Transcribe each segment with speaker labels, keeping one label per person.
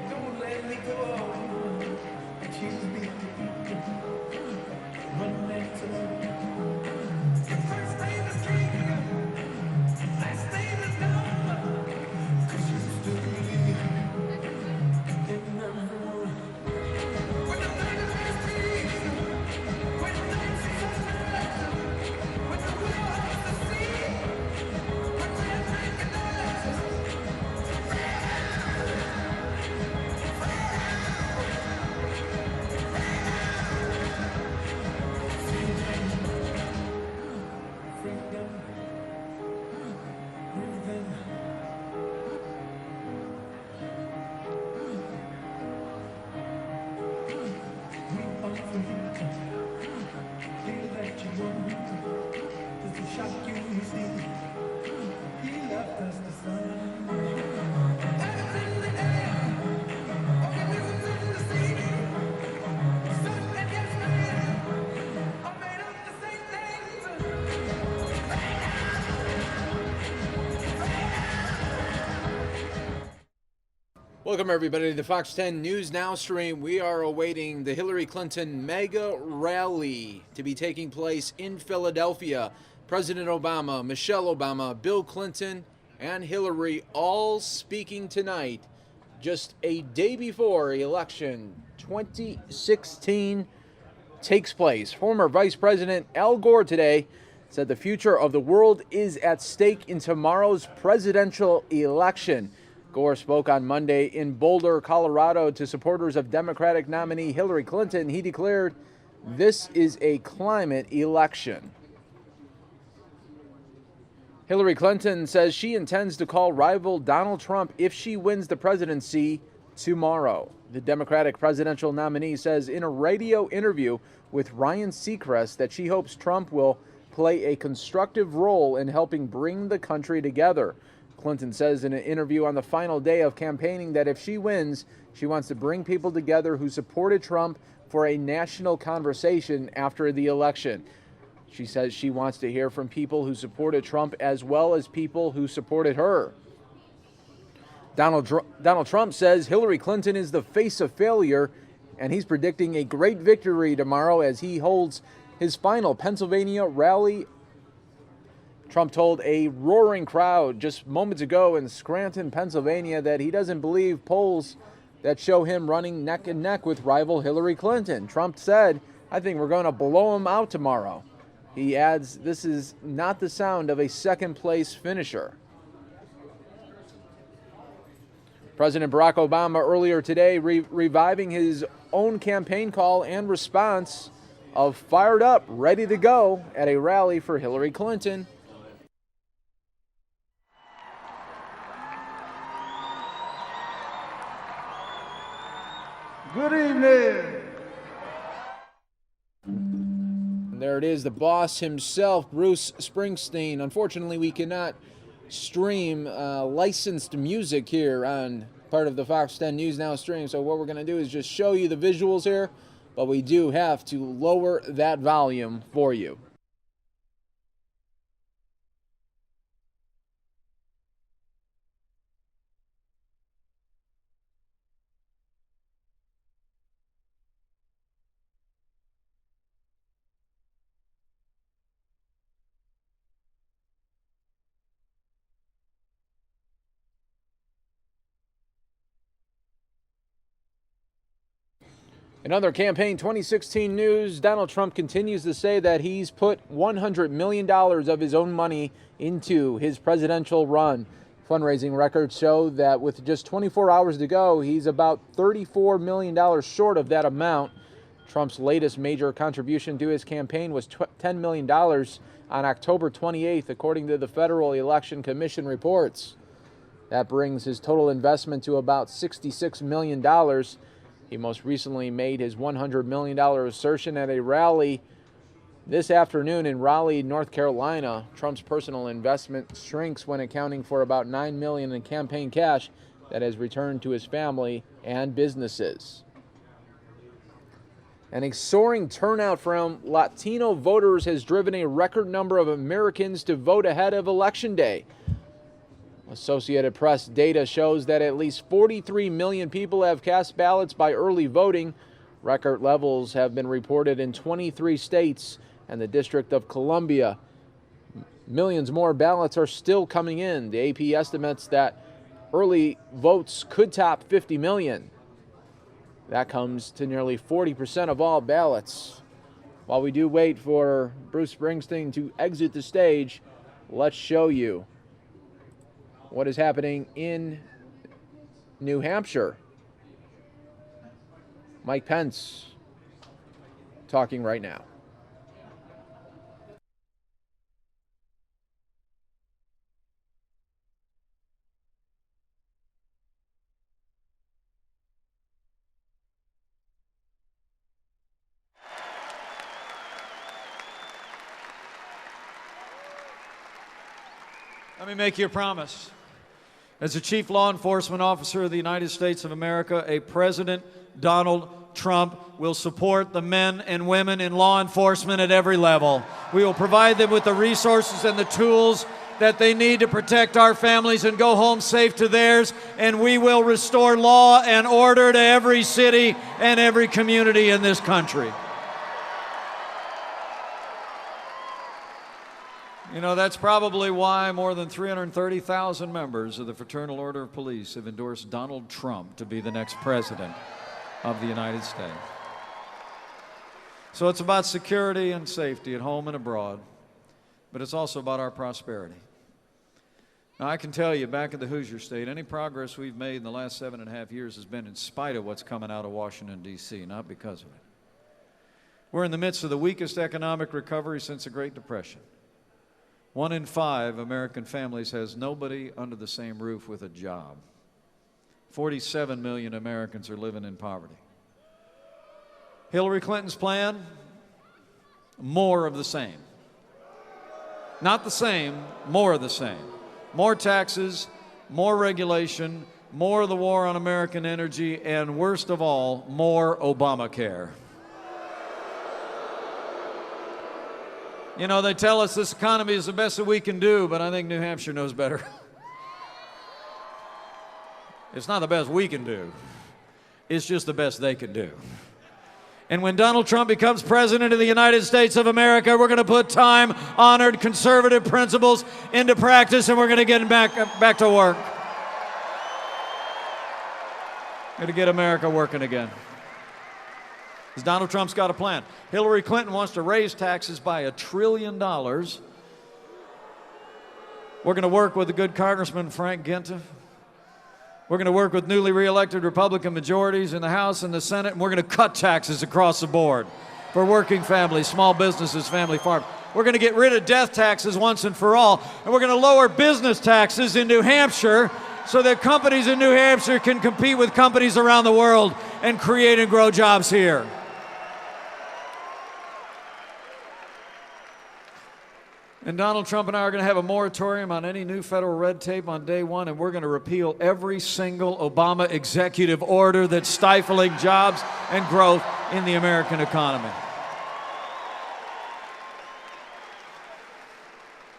Speaker 1: Don't let me go. Accuse me. Run into the first name is king. Last name is dumb. 'Cause you stood me in the room. When the night is peace. When the night is sunrise. When the will has the sea. When we're making noise. Freedom. Breathing. We are free. Feel that you want. Does it shock you see? He left us the sun. Heaven's in the air. Organisms in the sea. Sun and yes man are made of the same things.
Speaker 2: Welcome, everybody, to the Fox 10 News Now stream. We are awaiting the Hillary Clinton mega rally to be taking place in Philadelphia. President Obama, Michelle Obama, Bill Clinton, and Hillary all speaking tonight, just a day before election 2016 takes place. Former Vice President Al Gore today said the future of the world is at stake in tomorrow's presidential election. Gore spoke on Monday in Boulder, Colorado, to supporters of Democratic nominee Hillary Clinton. He declared, "This is a climate election." Hillary Clinton says she intends to call rival Donald Trump if she wins the presidency tomorrow. The Democratic presidential nominee says in a radio interview with Ryan Seacrest that she hopes Trump will play a constructive role in helping bring the country together. Clinton says in an interview on the final day of campaigning that if she wins, she wants to bring people together who supported Trump for a national conversation after the election. She says she wants to hear from people who supported Trump as well as people who supported her. Donald Trump says Hillary Clinton is the face of failure, and he's predicting a great victory tomorrow as he holds his final Pennsylvania rally. Trump told a roaring crowd just moments ago in Scranton, Pennsylvania, that he doesn't believe polls that show him running neck and neck with rival Hillary Clinton. Trump said, "I think we're going to blow him out tomorrow." He adds, "This is not the sound of a second-place finisher." President Barack Obama earlier today reviving his own campaign call and response of "fired up, ready to go" at a rally for Hillary Clinton.
Speaker 3: Good evening.
Speaker 2: And there it is, the boss himself, Bruce Springsteen. Unfortunately, we cannot stream licensed music here on part of the Fox 10 News Now stream. So what we're going to do is just show you the visuals here, but we do have to lower that volume for you. In other campaign 2016 news, Donald Trump continues to say that he's put $100 million of his own money into his presidential run. Fundraising records show that with just 24 hours to go, he's about $34 million short of that amount. Trump's latest major contribution to his campaign was $10 million on October 28th, according to the Federal Election Commission reports. That brings his total investment to about $66 million. He most recently made his $100 million assertion at a rally this afternoon in Raleigh, North Carolina. Trump's personal investment shrinks when accounting for about $9 million in campaign cash that has returned to his family and businesses. And a soaring turnout from Latino voters has driven a record number of Americans to vote ahead of Election Day. Associated Press data shows that at least 43 million people have cast ballots by early voting. Record levels have been reported in 23 states and the District of Columbia. Millions more ballots are still coming in. The AP estimates that early votes could top 50 million. That comes to nearly 40% of all ballots. While we do wait for Bruce Springsteen to exit the stage, let's show you what is happening in New Hampshire. Mike Pence talking right now.
Speaker 3: Let me make you a promise. As a chief law enforcement officer of the United States of America, a President Donald Trump will support the men and women in law enforcement at every level. We will provide them with the resources and the tools that they need to protect our families and go home safe to theirs, and we will restore law and order to every city and every community in this country. You know, that's probably why more than 330,000 members of the Fraternal Order of Police have endorsed Donald Trump to be the next president of the United States. So it's about security and safety at home and abroad, but it's also about our prosperity. Now, I can tell you, back in the Hoosier State, any progress we've made in the last 7.5 years has been in spite of what's coming out of Washington, D.C., not because of it. We're in the midst of the weakest economic recovery since the Great Depression. 1 in 5 American families has nobody under the same roof with a job. 47 million Americans are living in poverty. Hillary Clinton's plan, more of the same. Not the same, more of the same. More taxes, more regulation, more of the war on American energy, and worst of all, more Obamacare. You know, they tell us this economy is the best that we can do, but I think New Hampshire knows better. It's not the best we can do. It's just the best they can do. And when Donald Trump becomes president of the United States of America, we're going to put time-honored conservative principles into practice, and we're going to get back to work. We're going to get America working again. Because Donald Trump's got a plan. Hillary Clinton wants to raise taxes by $1 trillion. We're going to work with the good Congressman Frank Ginta. We're going to work with newly re-elected Republican majorities in the House and the Senate, and we're going to cut taxes across the board for working families, small businesses, family farms. We're going to get rid of death taxes once and for all, and we're going to lower business taxes in New Hampshire so that companies in New Hampshire can compete with companies around the world and create and grow jobs here. And Donald Trump and I are going to have a moratorium on any new federal red tape on day one, and we're going to repeal every single Obama executive order that's stifling jobs and growth in the American economy.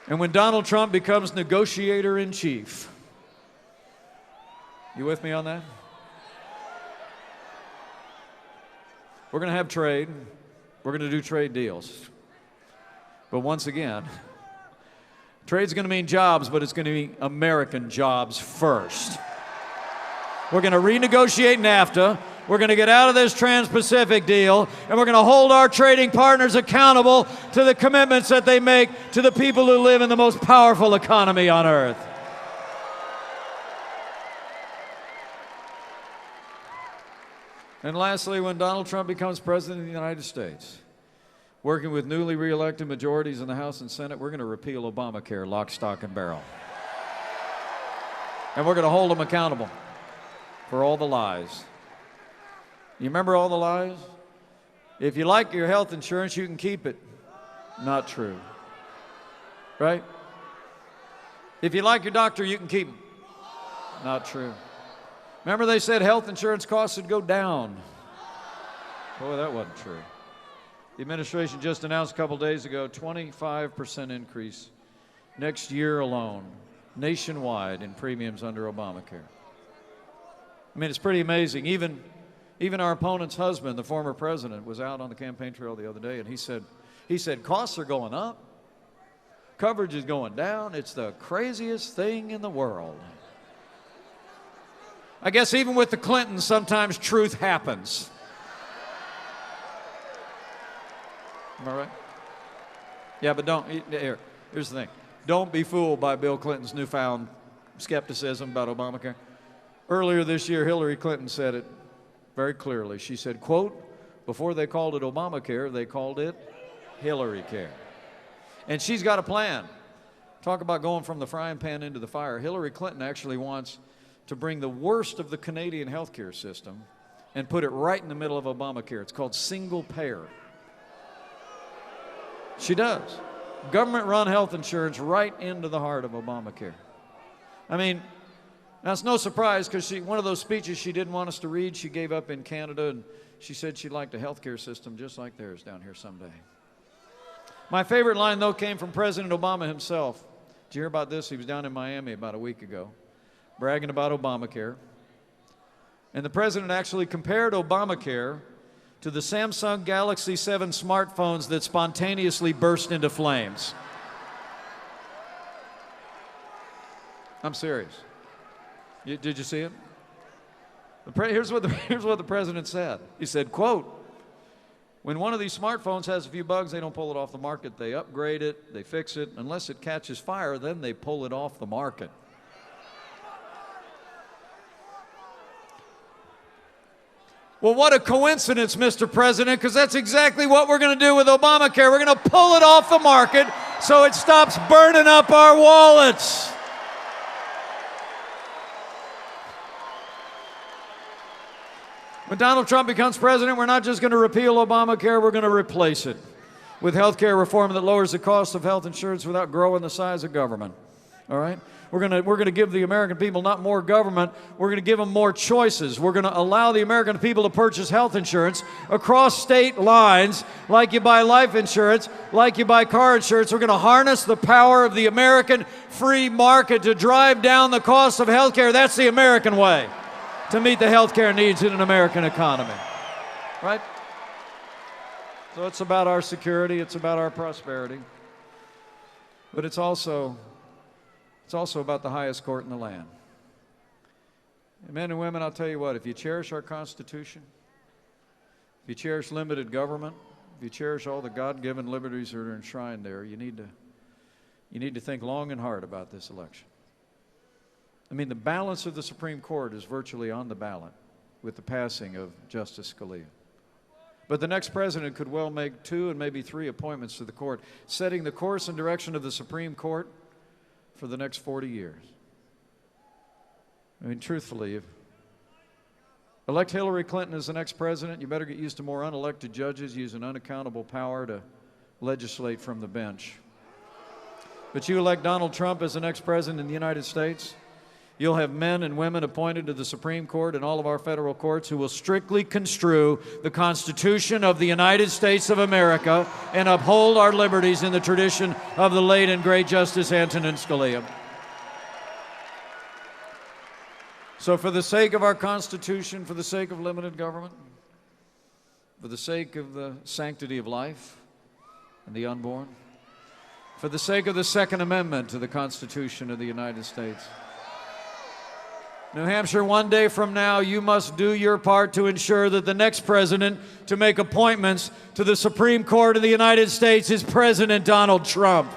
Speaker 3: And when Donald Trump becomes negotiator in chief, you with me on that? We're going to have trade. We're going to do trade deals. But once again, trade's going to mean jobs, but it's going to be American jobs first. We're going to renegotiate NAFTA. We're going to get out of this Trans-Pacific deal, and we're going to hold our trading partners accountable to the commitments that they make to the people who live in the most powerful economy on earth. And lastly, when Donald Trump becomes president of the United States, working with newly re-elected majorities in the House and Senate, we're going to repeal Obamacare, lock, stock, and barrel. And we're going to hold them accountable for all the lies. You remember all the lies? If you like your health insurance, you can keep it. Not true. Right? If you like your doctor, you can keep him. Not true. Remember they said health insurance costs would go down. Boy, that wasn't true. The administration just announced a couple days ago, 25% increase next year alone nationwide in premiums under Obamacare. I mean, it's pretty amazing. Even our opponent's husband, the former president, was out on the campaign trail the other day, and he said costs are going up, coverage is going down. It's the craziest thing in the world. I guess even with the Clintons, sometimes truth happens. Am I right? Yeah, but here's the thing. Don't be fooled by Bill Clinton's newfound skepticism about Obamacare. Earlier this year, Hillary Clinton said it very clearly. She said, quote, before they called it Obamacare, they called it Hillary Care. And she's got a plan. Talk about going from the frying pan into the fire. Hillary Clinton actually wants to bring the worst of the Canadian healthcare system and put it right in the middle of Obamacare. It's called single payer. She does. Government-run health insurance right into the heart of Obamacare. I mean, that's no surprise because one of those speeches she didn't want us to read, she gave up in Canada, and she said she'd like a healthcare system just like theirs down here someday. My favorite line, though, came from President Obama himself. Did you hear about this? He was down in Miami about a week ago, bragging about Obamacare. And the president actually compared Obamacare to the Samsung Galaxy 7 smartphones that spontaneously burst into flames. I'm serious. Did you see it? Here's what the president said. He said, quote, when one of these smartphones has a few bugs, they don't pull it off the market. They upgrade it, they fix it. Unless it catches fire, then they pull it off the market. Well, what a coincidence, Mr. President, because that's exactly what we're going to do with Obamacare. We're going to pull it off the market so it stops burning up our wallets. When Donald Trump becomes president, we're not just going to repeal Obamacare, we're going to replace it with health care reform that lowers the cost of health insurance without growing the size of government. All right? We're going to give the American people not more government, we're going to give them more choices. We're going to allow the American people to purchase health insurance across state lines like you buy life insurance, like you buy car insurance. We're going to harness the power of the American free market to drive down the cost of health care. That's the American way to meet the health care needs in an American economy. Right? So it's about our security, it's about our prosperity, but it's also about the highest court in the land. And men and women, I'll tell you what, if you cherish our Constitution, if you cherish limited government, if you cherish all the God-given liberties that are enshrined there, you need to think long and hard about this election. I mean, the balance of the Supreme Court is virtually on the ballot with the passing of Justice Scalia. But the next president could well make 2 and maybe 3 appointments to the court, setting the course and direction of the Supreme Court for the next 40 years. I mean, truthfully, if elect Hillary Clinton as the next president, you better get used to more unelected judges using unaccountable power to legislate from the bench. But you elect Donald Trump as the next president in the United States, you'll have men and women appointed to the Supreme Court and all of our federal courts who will strictly construe the Constitution of the United States of America and uphold our liberties in the tradition of the late and great Justice Antonin Scalia. So for the sake of our Constitution, for the sake of limited government, for the sake of the sanctity of life and the unborn, for the sake of the Second Amendment to the Constitution of the United States, New Hampshire, one day from now, you must do your part to ensure that the next president to make appointments to the Supreme Court of the United States is President Donald Trump.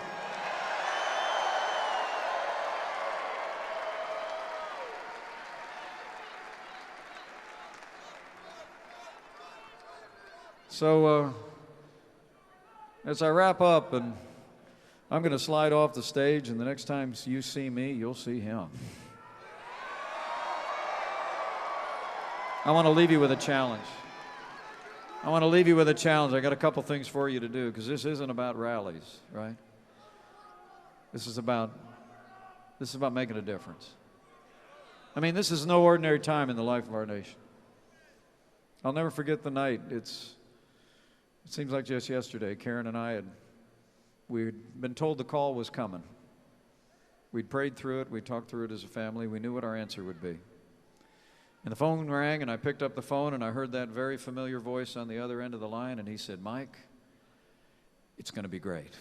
Speaker 3: So, as I wrap up, and I'm going to slide off the stage, and the next time you see me, you'll see him. I want to leave you with a challenge. I got a couple things for you to do, because this isn't about rallies, right? This is about making a difference. I mean, this is no ordinary time in the life of our nation. I'll never forget the night. It seems like just yesterday, Karen and I we'd been told the call was coming. We'd prayed through it. We talked through it as a family. We knew what our answer would be. And the phone rang, and I picked up the phone, and I heard that very familiar voice on the other end of the line, and he said, Mike, it's going to be great.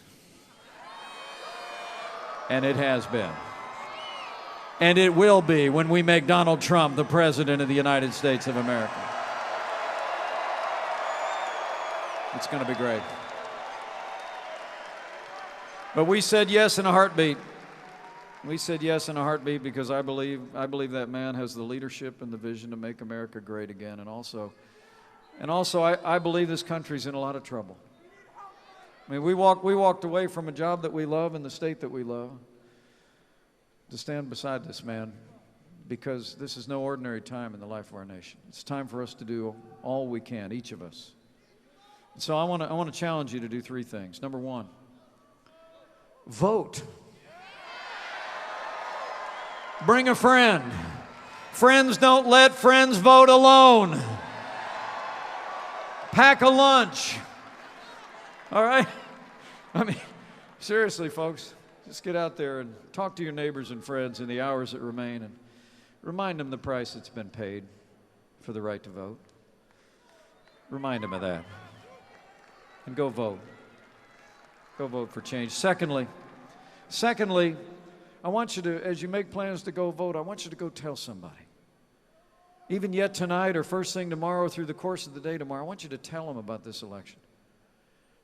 Speaker 3: And it has been. And it will be when we make Donald Trump the President of the United States of America. It's going to be great. But we said yes in a heartbeat. We said yes in a heartbeat because I believe that man has the leadership and the vision to make America great again. And also I believe this country's in a lot of trouble. I mean, we walked away from a job that we love in the state that we love to stand beside this man because this is no ordinary time in the life of our nation. It's time for us to do all we can, each of us. And so I want to challenge you to do three things. Number one, vote. Bring a friend. Friends don't let friends vote alone. Pack a lunch. All right? I mean, seriously, folks, just get out there and talk to your neighbors and friends in the hours that remain and remind them the price that's been paid for the right to vote. Remind them of that. And go vote. Go vote for change. Secondly, I want you to, as you make plans to go vote, I want you to go tell somebody. Even yet tonight or first thing tomorrow, through the course of the day tomorrow, I want you to tell them about this election.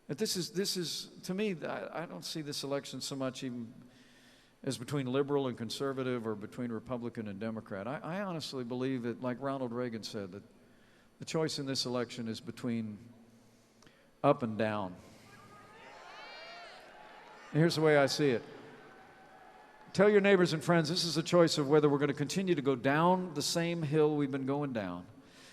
Speaker 3: That this is to me, I don't see this election so much even as between liberal and conservative or between Republican and Democrat. I honestly believe that, like Ronald Reagan said, that the choice in this election is between up and down. And here's the way I see it. Tell your neighbors and friends this is a choice of whether we're going to continue to go down the same hill we've been going down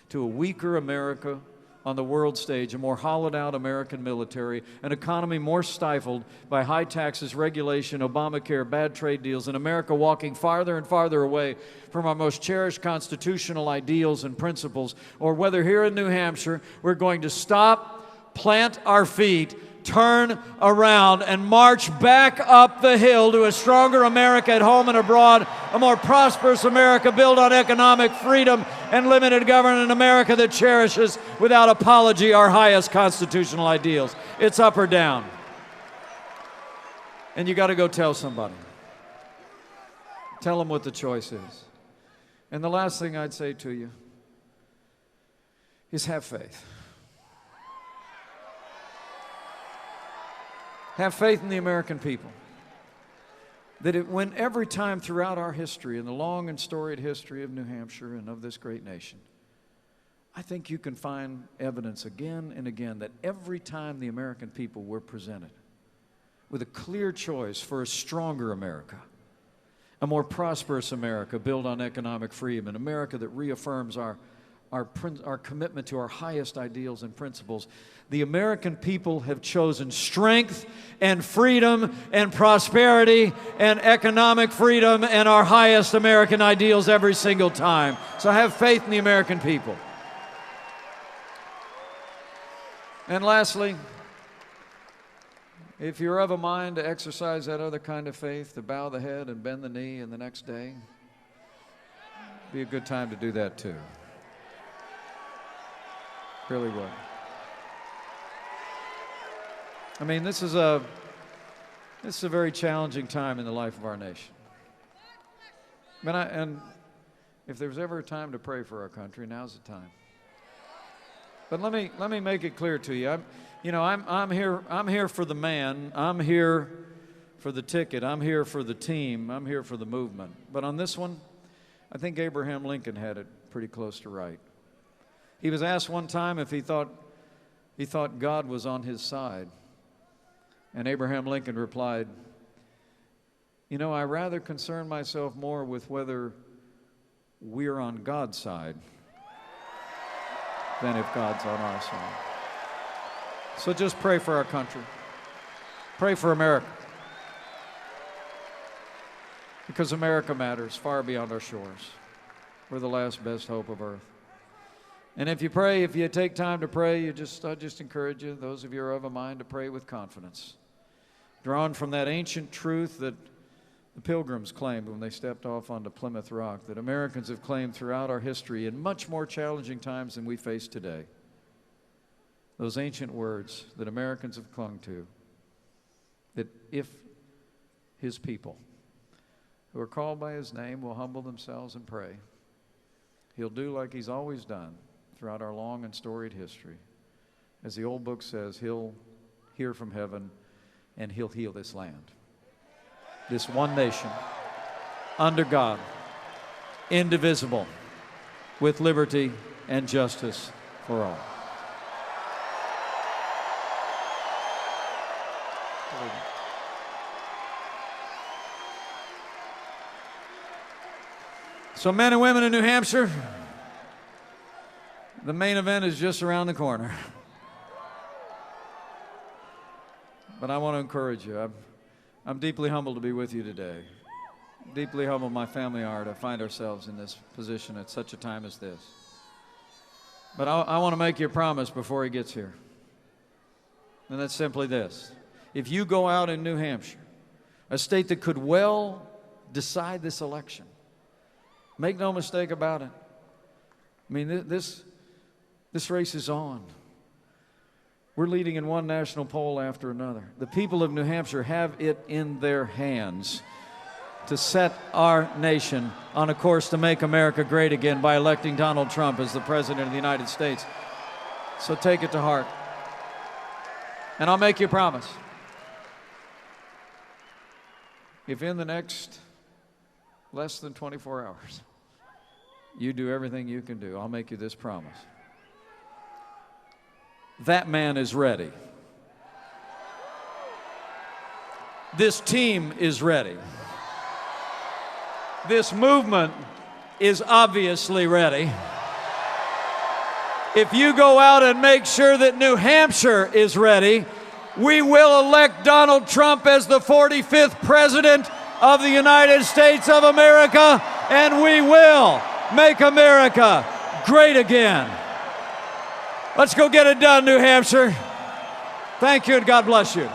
Speaker 3: to a weaker America on the world stage, a more hollowed out American military, an economy more stifled by high taxes, regulation, Obamacare, bad trade deals, and America walking farther and farther away from our most cherished constitutional ideals and principles, or whether here in New Hampshire we're going to stop, plant our feet, turn around and march back up the hill to a stronger America at home and abroad, a more prosperous America built on economic freedom and limited government, an America that cherishes without apology our highest constitutional ideals. It's up or down. And you got to go tell somebody. Tell them what the choice is. And the last thing I'd say to you is have faith. Have faith in the American people. That when every time throughout our history, in the long and storied history of New Hampshire and of this great nation, I think you can find evidence again and again that every time the American people were presented with a clear choice for a stronger America, a more prosperous America built on economic freedom, an America that reaffirms our commitment to our highest ideals and principles, the American people have chosen strength and freedom and prosperity and economic freedom and our highest American ideals every single time. So have faith in the American people. And lastly, if you're of a mind to exercise that other kind of faith, to bow the head and bend the knee in the next day, be a good time to do that too. Really would. I mean, this is a very challenging time in the life of our nation. And if there's ever a time to pray for our country, now's the time. But let me make it clear to you. I'm here for the man. I'm here for the ticket. I'm here for the team. I'm here for the movement. But on this one, I think Abraham Lincoln had it pretty close to right. He was asked one time if he thought God was on his side. And Abraham Lincoln replied, I rather concern myself more with whether we're on God's side than if God's on our side. So just pray for our country. Pray for America. Because America matters far beyond our shores. We're the last best hope of earth. And if you take time to pray, I just encourage you, those of you who are of a mind, to pray with confidence. Drawn from that ancient truth that The Pilgrims claimed when they stepped off onto Plymouth Rock that Americans have claimed throughout our history in much more challenging times than we face today. Those ancient words that Americans have clung to, that if his people who are called by his name will humble themselves and pray, he'll do like he's always done throughout our long and storied history. As the old book says, he'll hear from heaven and he'll heal this land. This one nation, under God, indivisible, with liberty and justice for all. So men and women in New Hampshire, the main event is just around the corner. But I want to encourage you. I'm deeply humbled to be with you today. Deeply humbled my family are to find ourselves in this position at such a time as this. But I want to make you a promise before he gets here. And that's simply this. If you go out in New Hampshire, a state that could well decide this election, make no mistake about it. I mean, this race is on. We're leading in one national poll after another. The people of New Hampshire have it in their hands to set our nation on a course to make America great again by electing Donald Trump as the President of the United States. So take it to heart. And I'll make you a promise. If in the next less than 24 hours you do everything you can do, I'll make you this promise. That man is ready. This team is ready. This movement is obviously ready. If you go out and make sure that New Hampshire is ready, we will elect Donald Trump as the 45th President of the United States of America, and we will make America great again. Let's go get it done, New Hampshire. Thank you, and God bless you.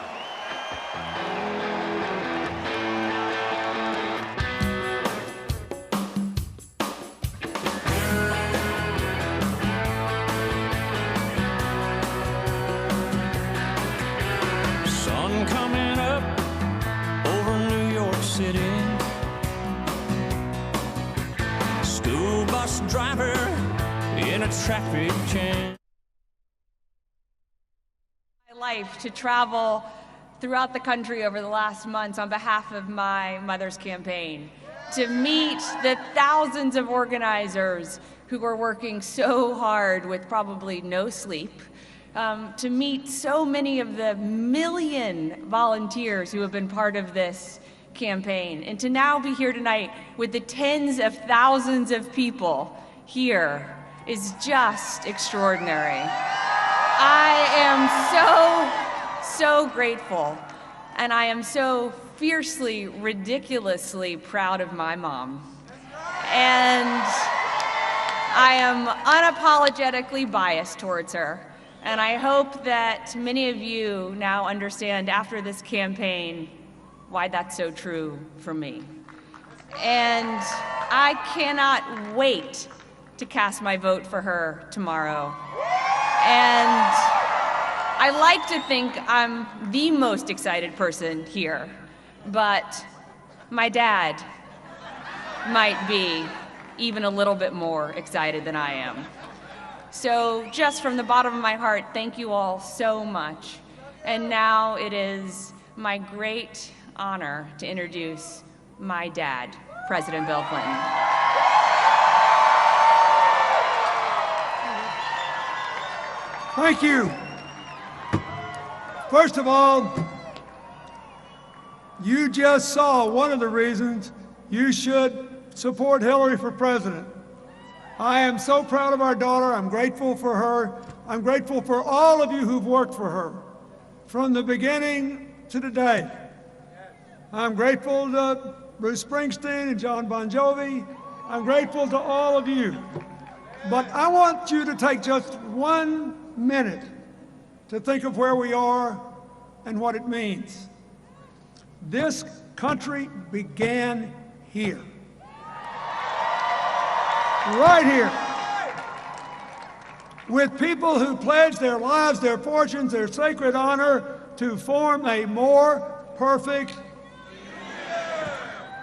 Speaker 1: Sun coming up over New York City. School bus driver in a traffic jam.
Speaker 4: Life to travel throughout the country over the last months on behalf of my mother's campaign, to meet the thousands of organizers who are working so hard with probably no sleep, to meet so many of the million volunteers who have been part of this campaign, and to now be here tonight with the tens of thousands of people here is just extraordinary. I am so grateful, and I am so fiercely, ridiculously proud of my mom. And I am unapologetically biased towards her. And I hope that many of you now understand after this campaign why that's so true for me. And I cannot wait to cast my vote for her tomorrow. And I like to think I'm the most excited person here, but my dad might be even a little bit more excited than I am. So just from the bottom of my heart, thank you all so much. And now it is my great honor to introduce my dad, President Bill Clinton.
Speaker 5: Thank you. First of all, you just saw one of the reasons you should support Hillary for president. I am so proud of our daughter. I'm grateful for her. I'm grateful for all of you who've worked for her from the beginning to today. I'm grateful to Bruce Springsteen and John Bon Jovi. I'm grateful to all of you. But I want you to take just 1 minute to think of where we are and what it means. This country began here. Right here. With people who pledged their lives, their fortunes, their sacred honor to form a more perfect.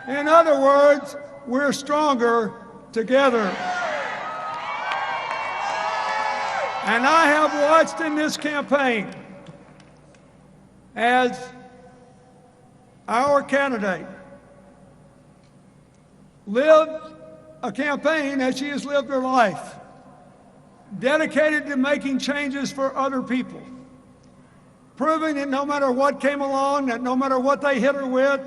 Speaker 5: In other words, we're stronger together. And I have watched in this campaign as our candidate lived a campaign as she has lived her life, dedicated to making changes for other people, proving that no matter what came along, that no matter what they hit her with,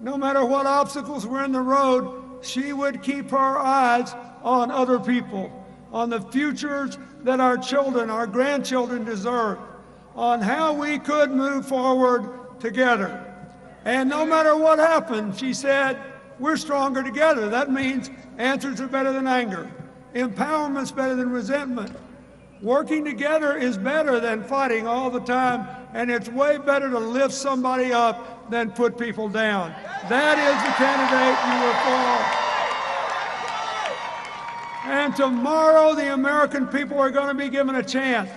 Speaker 5: no matter what obstacles were in the road, she would keep her eyes on other people, on the futures that our children, our grandchildren deserve, on how we could move forward together. And no matter what happened, she said, we're stronger together. That means answers are better than anger. Empowerment's better than resentment. Working together is better than fighting all the time, and it's way better to lift somebody up than put people down. That is the candidate you will follow. And tomorrow, the American people are going to be given a chance,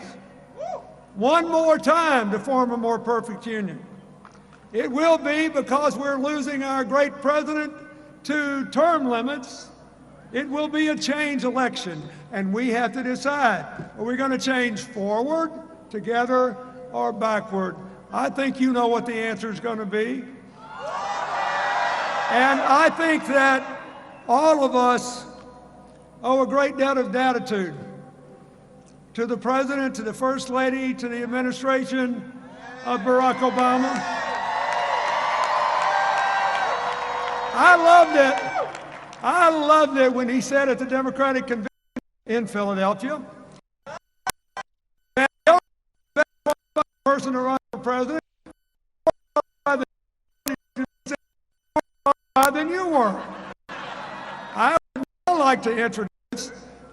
Speaker 5: one more time, to form a more perfect union. It will be because we're losing our great president to term limits. It will be a change election, and we have to decide, are we going to change forward, together, or backward? I think you know what the answer is going to be. And I think that all of us owe a great debt of gratitude to the President, to the First Lady, to the administration of Barack Obama. I loved it when he said at the Democratic Convention in Philadelphia that the only person to run for president than you were. I would now like to introduce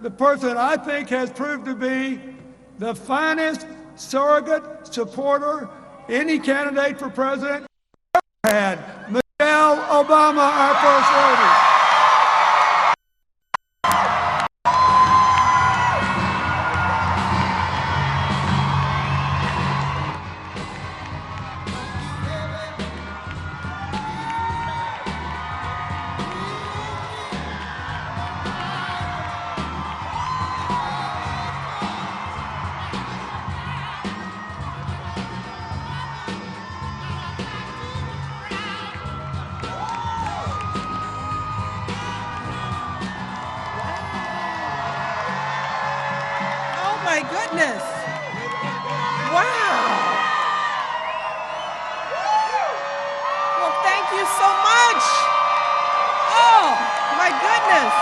Speaker 5: the person I think has proved to be the finest surrogate supporter any candidate for president ever had, Michelle Obama, our First Lady.
Speaker 6: My goodness. Wow. Well, thank you so much. Oh, my goodness.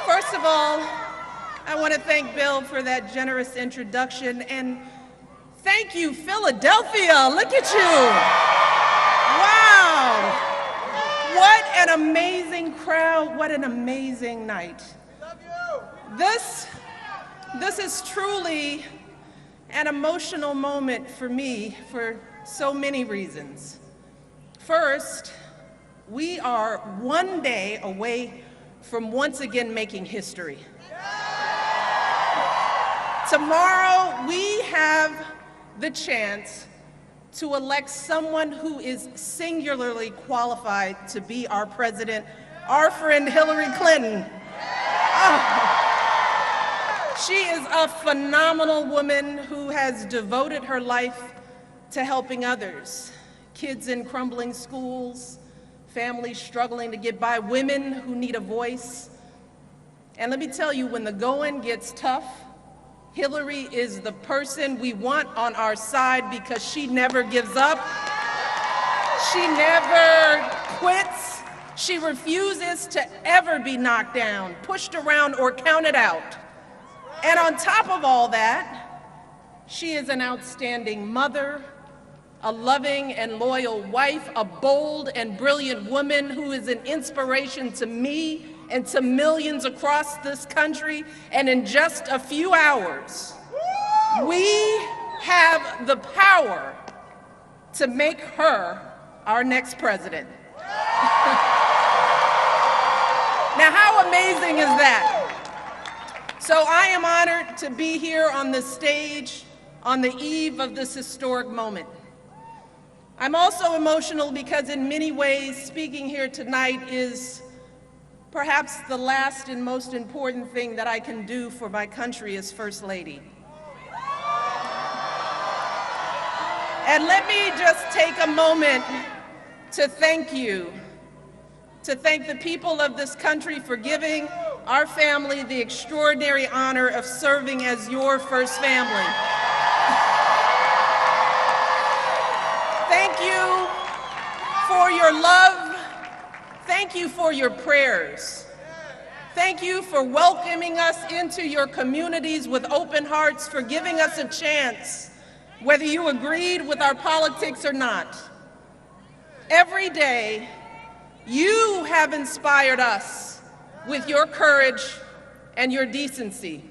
Speaker 6: First of all, I want to thank Bill for that generous introduction, and thank you, Philadelphia. Look at you. Wow. What an amazing crowd. What an amazing night. This is truly an emotional moment for me for so many reasons. First, we are one day away from once again making history. Tomorrow, we have the chance to elect someone who is singularly qualified to be our president, our friend Hillary Clinton. Oh. She is a phenomenal woman who has devoted her life to helping others. Kids in crumbling schools, families struggling to get by, women who need a voice. And let me tell you, when the going gets tough, Hillary is the person we want on our side because she never gives up. She never quits. She refuses to ever be knocked down, pushed around, or counted out. And on top of all that, she is an outstanding mother, a loving and loyal wife, a bold and brilliant woman who is an inspiration to me and to millions across this country. And in just a few hours, we have the power to make her our next president. Now, how amazing is that? So I am honored to be here on this stage on the eve of this historic moment. I'm also emotional because in many ways, speaking here tonight is perhaps the last and most important thing that I can do for my country as First Lady. And let me just take a moment to thank you, to thank the people of this country for giving our family the extraordinary honor of serving as your first family. Thank you for your love. Thank you for your prayers. Thank you for welcoming us into your communities with open hearts, for giving us a chance, whether you agreed with our politics or not. Every day, you have inspired us with your courage and your decency.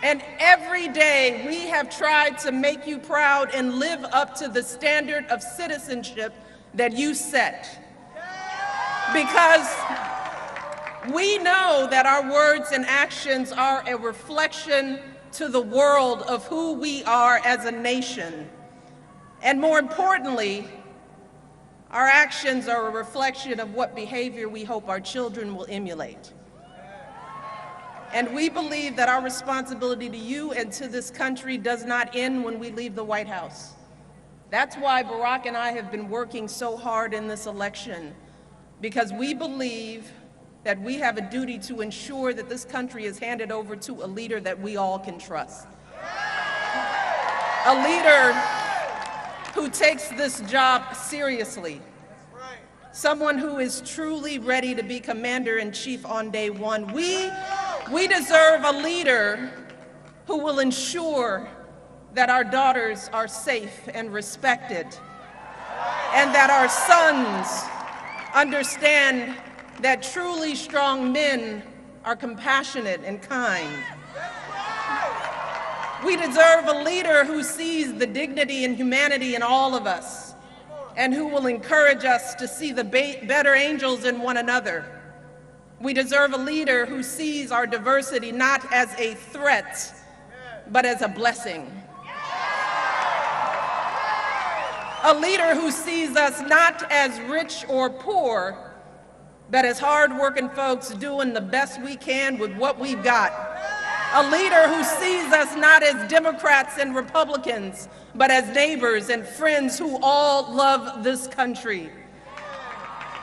Speaker 6: And every day we have tried to make you proud and live up to the standard of citizenship that you set. Because we know that our words and actions are a reflection to the world of who we are as a nation. And more importantly, our actions are a reflection of what behavior we hope our children will emulate. And we believe that our responsibility to you and to this country does not end when we leave the White House. That's why Barack and I have been working so hard in this election, because we believe that we have a duty to ensure that this country is handed over to a leader that we all can trust. A leader who takes this job seriously. Someone who is truly ready to be commander-in-chief on day one. We deserve a leader who will ensure that our daughters are safe and respected, and that our sons understand that truly strong men are compassionate and kind. We deserve a leader who sees the dignity and humanity in all of us, and who will encourage us to see the better angels in one another. We deserve a leader who sees our diversity not as a threat, but as a blessing. A leader who sees us not as rich or poor, but as hard-working folks doing the best we can with what we've got. A leader who sees us not as Democrats and Republicans, but as neighbors and friends who all love this country.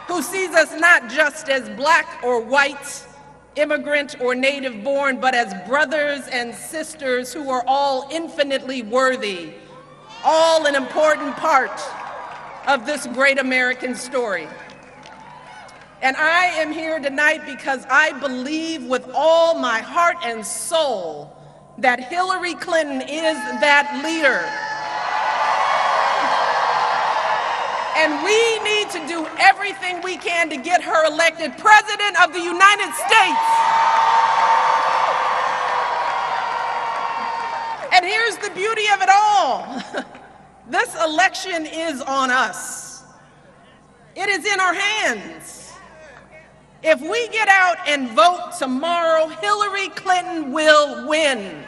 Speaker 6: Who sees us not just as black or white, immigrant or native born, but as brothers and sisters who are all infinitely worthy, all an important part of this great American story. And I am here tonight because I believe with all my heart and soul that Hillary Clinton is that leader. And we need to do everything we can to get her elected President of the United States. And here's the beauty of it all. This election is on us. It is in our hands. If we get out and vote tomorrow, Hillary Clinton will win.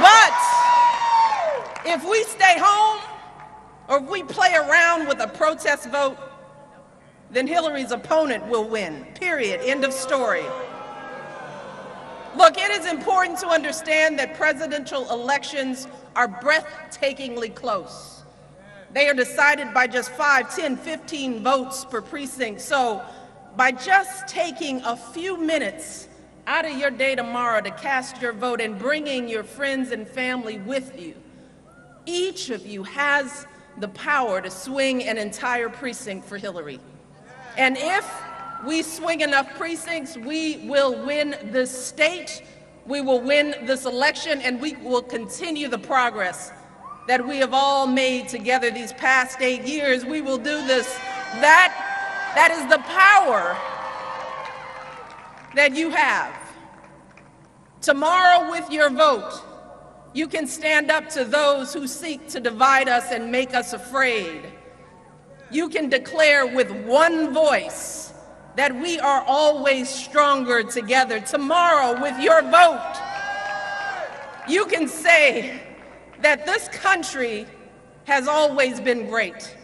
Speaker 6: But if we stay home, or if we play around with a protest vote, then Hillary's opponent will win, period, end of story. Look, it is important to understand that presidential elections are breathtakingly close. They are decided by just 5, 10, 15 votes per precinct. So by just taking a few minutes out of your day tomorrow to cast your vote and bringing your friends and family with you, each of you has the power to swing an entire precinct for Hillary. And if we swing enough precincts, we will win this state, we will win this election, and we will continue the progress that we have all made together these past 8 years. We will do this. That is the power that you have. Tomorrow with your vote, You can stand up to those who seek to divide us and make us afraid. You can declare with one voice that we are always stronger together. Tomorrow, with your vote, you can say that this country has always been great,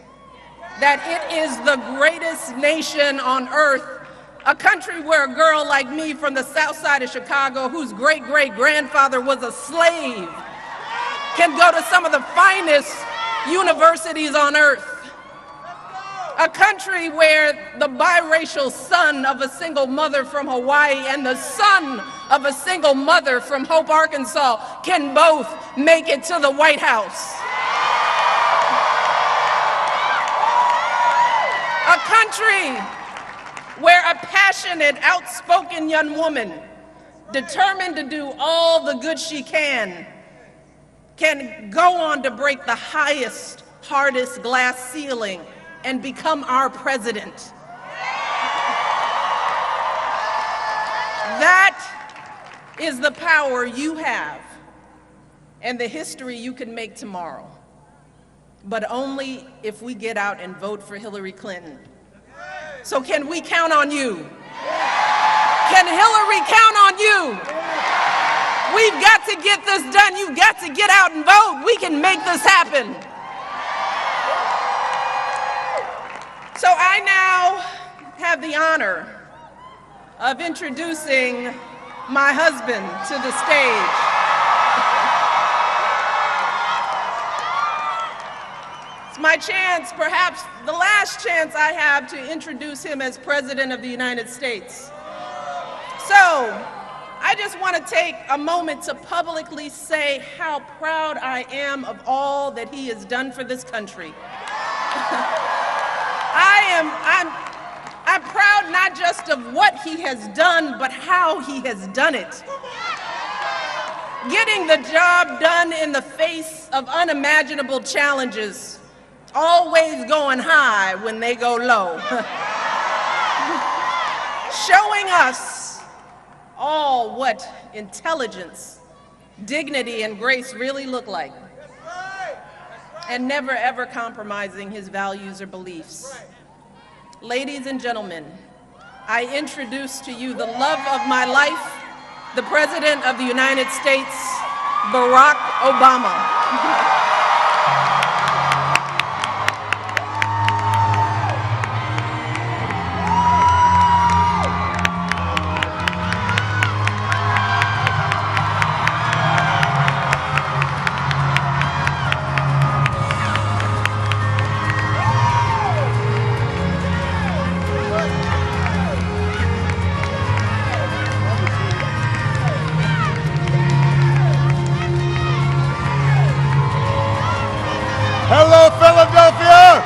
Speaker 6: that it is the greatest nation on earth, a country where a girl like me from the south side of Chicago, whose great-great-grandfather was a slave, can go to some of the finest universities on earth. A country where the biracial son of a single mother from Hawaii and the son of a single mother from Hope, Arkansas can both make it to the White House. A country where a passionate, outspoken young woman, determined to do all the good she can go on to break the highest, hardest glass ceiling and become our president. That is the power you have and the history you can make tomorrow, but only if we get out and vote for Hillary Clinton. So can we count on you? Can Hillary count on you? We've got to get this done. You've got to get out and vote. We can make this happen. So I now have the honor of introducing my husband to the stage. It's my chance, perhaps the last chance I have, to introduce him as President of the United States. So I just want to take a moment to publicly say how proud I am of all that he has done for this country. I'm proud not just of what he has done, but how he has done it. Getting the job done in the face of unimaginable challenges, always going high when they go low. Showing us all what intelligence, dignity, and grace really look like. And never ever compromising his values or beliefs. Ladies and gentlemen, I introduce to you the love of my life, the President of the United States, Barack Obama.
Speaker 7: Hello, Philadelphia!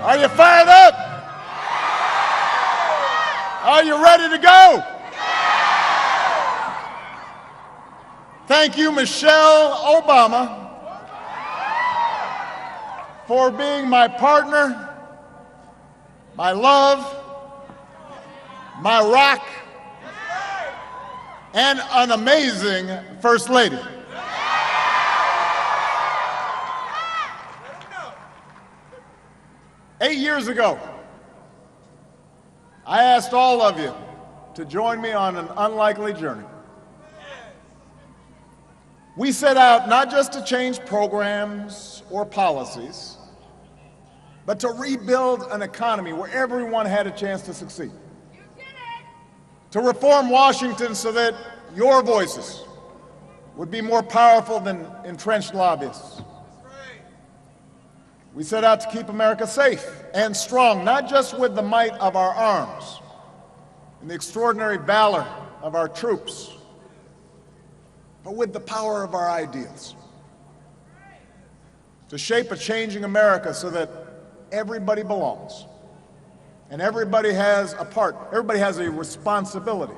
Speaker 7: Are you fired up? Are you ready to go? Thank you, Michelle Obama, for being my partner, my love, my rock, and an amazing First Lady. Eight years ago, I asked all of you to join me on an unlikely journey. We set out not just to change programs or policies, but to rebuild an economy where everyone had a chance to succeed. To reform Washington so that your voices would be more powerful than entrenched lobbyists. We set out to keep America safe and strong, not just with the might of our arms and the extraordinary valor of our troops, but with the power of our ideals. To shape a changing America so that everybody belongs and everybody has a part, everybody has a responsibility.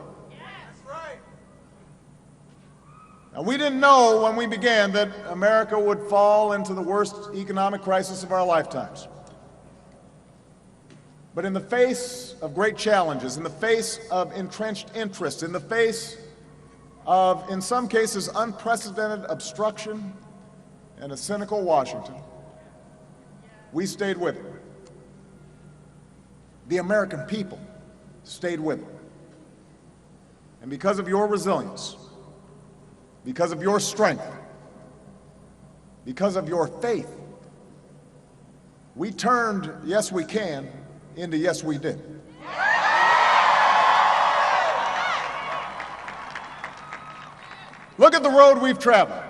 Speaker 7: Now, we didn't know when we began that America would fall into the worst economic crisis of our lifetimes. But in the face of great challenges, in the face of entrenched interests, in the face of, in some cases, unprecedented obstruction and a cynical Washington, we stayed with it. The American people stayed with it. And because of your resilience, because of your strength, because of your faith, we turned yes we can into yes we did. Look at the road we've traveled.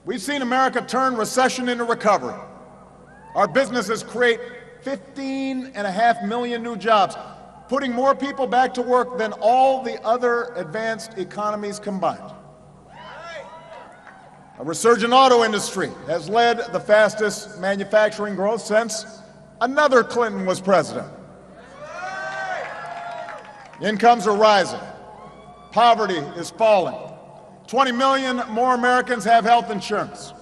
Speaker 7: We've seen America turn recession into recovery. Our businesses create 15.5 million new jobs, putting more people back to work than all the other advanced economies combined. A resurgent auto industry has led the fastest manufacturing growth since another Clinton was president. Incomes are rising. Poverty is falling. 20 million more Americans have health insurance.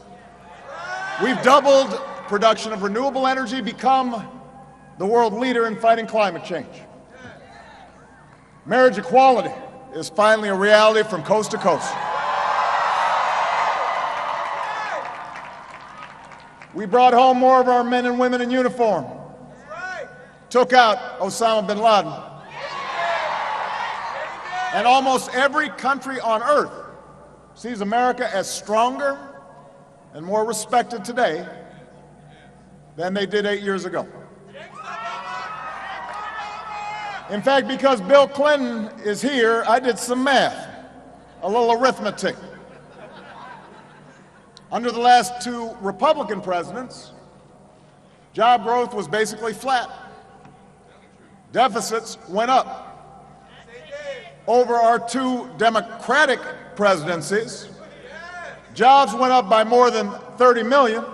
Speaker 7: We've doubled production of renewable energy, become the world leader in fighting climate change. Marriage equality is finally a reality from coast to coast. We brought home more of our men and women in uniform. Took out Osama bin Laden. And almost every country on earth sees America as stronger and more respected today than they did 8 years ago. In fact, because Bill Clinton is here, I did some math, a little arithmetic. Under the last two Republican presidents, job growth was basically flat. Deficits went up. Over our two Democratic presidencies, jobs went up by more than 30 million.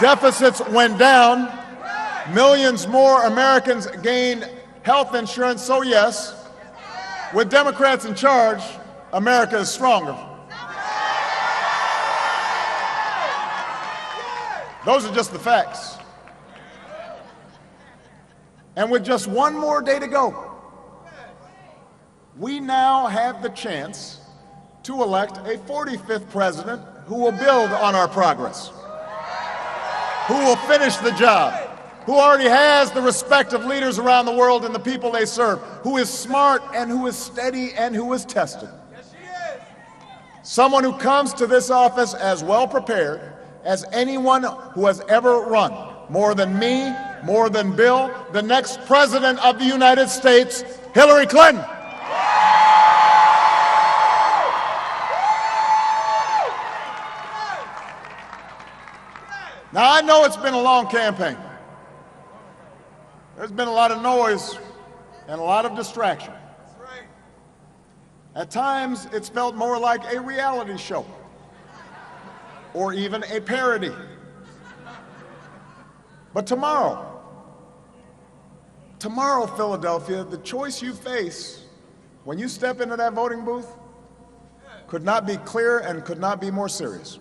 Speaker 7: Deficits went down. Millions more Americans gained health insurance. So yes, with Democrats in charge, America is stronger. Those are just the facts. And with just one more day to go, we now have the chance to elect a 45th president who will build on our progress, who will finish the job, who already has the respect of leaders around the world and the people they serve, who is smart and who is steady and who is tested. Someone who comes to this office as well prepared as anyone who has ever run. More than me, more than Bill, the next president of the United States, Hillary Clinton. Now, I know it's been a long campaign. There's been a lot of noise and a lot of distraction. At times, it's felt more like a reality show or even a parody. But tomorrow, Philadelphia, the choice you face when you step into that voting booth could not be clearer and could not be more serious.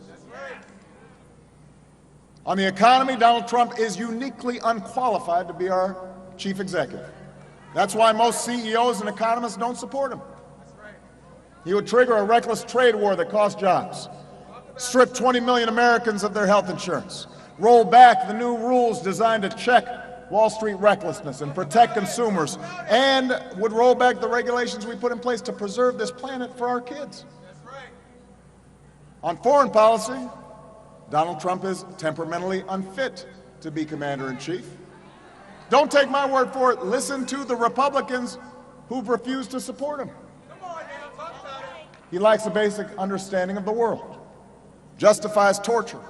Speaker 7: On the economy, Donald Trump is uniquely unqualified to be our chief executive. That's why most CEOs and economists don't support him. He would trigger a reckless trade war that costs jobs, strip 20 million Americans of their health insurance, roll back the new rules designed to check Wall Street recklessness and protect consumers, and would roll back the regulations we put in place to preserve this planet for our kids. On foreign policy, Donald Trump is temperamentally unfit to be commander-in-chief. Don't take my word for it. Listen to the Republicans who've refused to support him. He lacks a basic understanding of the world, justifies torture,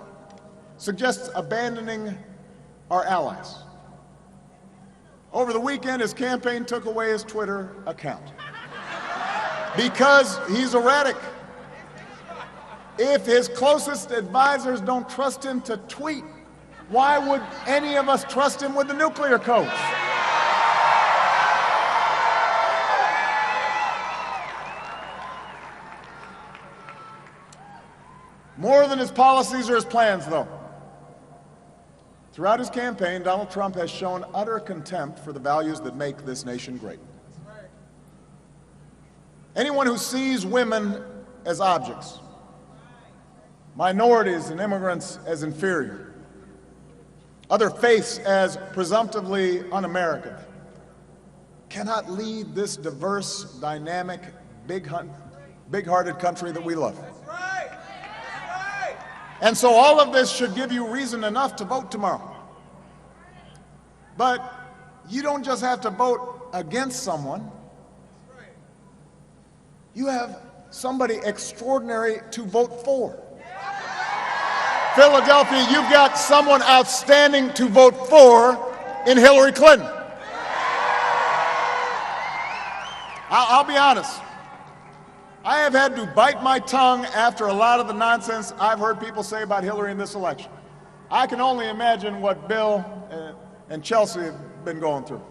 Speaker 7: suggests abandoning our allies. Over the weekend, his campaign took away his Twitter account because he's erratic. If his closest advisors don't trust him to tweet, why would any of us trust him with the nuclear codes? More than his policies or his plans, though. Throughout his campaign, Donald Trump has shown utter contempt for the values that make this nation great. Anyone who sees women as objects, minorities and immigrants as inferior, other faiths as presumptively un-American, cannot lead this diverse, dynamic, big-hearted country that we love. And so all of this should give you reason enough to vote tomorrow. But you don't just have to vote against someone. You have somebody extraordinary to vote for. Philadelphia, you've got someone outstanding to vote for in Hillary Clinton. I'll be honest. I have had to bite my tongue after a lot of the nonsense I've heard people say about Hillary in this election. I can only imagine what Bill and Chelsea have been going through.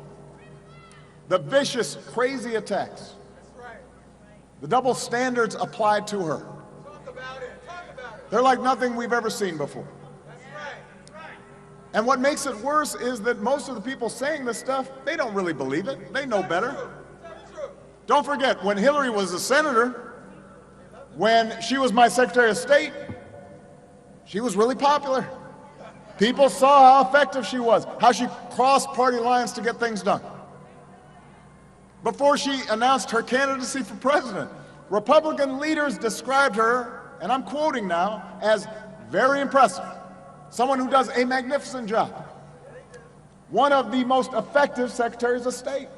Speaker 7: The vicious, crazy attacks. The double standards applied to her. They're like nothing we've ever seen before. And what makes it worse is that most of the people saying this stuff, they don't really believe it. They know better. Don't forget, when Hillary was a senator, when she was my Secretary of State, she was really popular. People saw how effective she was, how she crossed party lines to get things done. Before she announced her candidacy for president, Republican leaders described her, and I'm quoting now, as very impressive, someone who does a magnificent job, one of the most effective secretaries of state.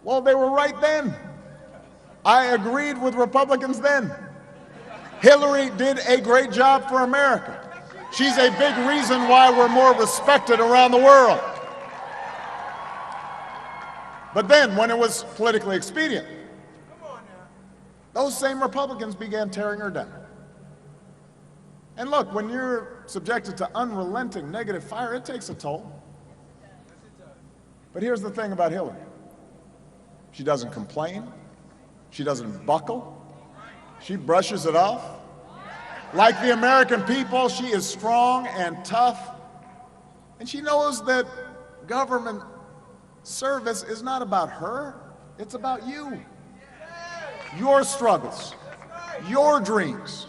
Speaker 7: Well, they were right then. I agreed with Republicans then. Hillary did a great job for America. She's a big reason why we're more respected around the world. But then, when it was politically expedient, those same Republicans began tearing her down. And look, when you're subjected to unrelenting negative fire, it takes a toll. But here's the thing about Hillary. She doesn't complain. She doesn't buckle. She brushes it off. Like the American people, she is strong and tough. And she knows that government service is not about her, it's about you. Your struggles, your dreams.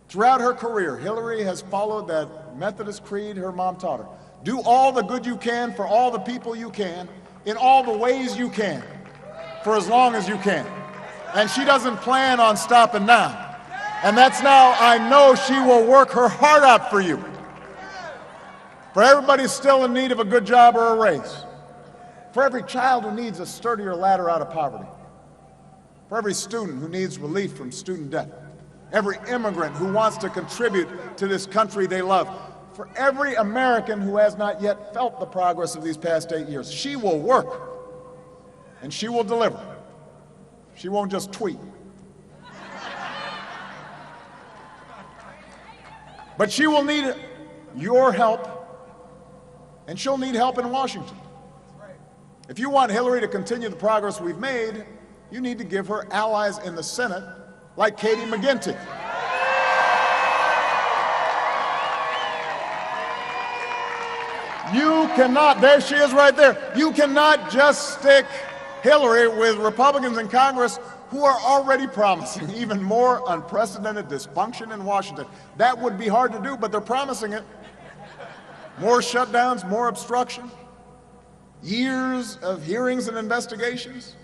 Speaker 7: Throughout her career, Hillary has followed that Methodist creed her mom taught her. Do all the good you can for all the people you can, in all the ways you can, for as long as you can. And she doesn't plan on stopping now. And that's now, I know she will work her heart out for you. For everybody still in need of a good job or a raise. For every child who needs a sturdier ladder out of poverty. For every student who needs relief from student debt. Every immigrant who wants to contribute to this country they love. For every American who has not yet felt the progress of these past 8 years. She will work, and she will deliver. She won't just tweet. But she will need your help, and she'll need help in Washington. If you want Hillary to continue the progress we've made, you need to give her allies in the Senate like Katie McGinty. You cannot, there she is right there, you cannot just stick Hillary with Republicans in Congress who are already promising even more unprecedented dysfunction in Washington. That would be hard to do, but they're promising it. More shutdowns, more obstruction, years of hearings and investigations.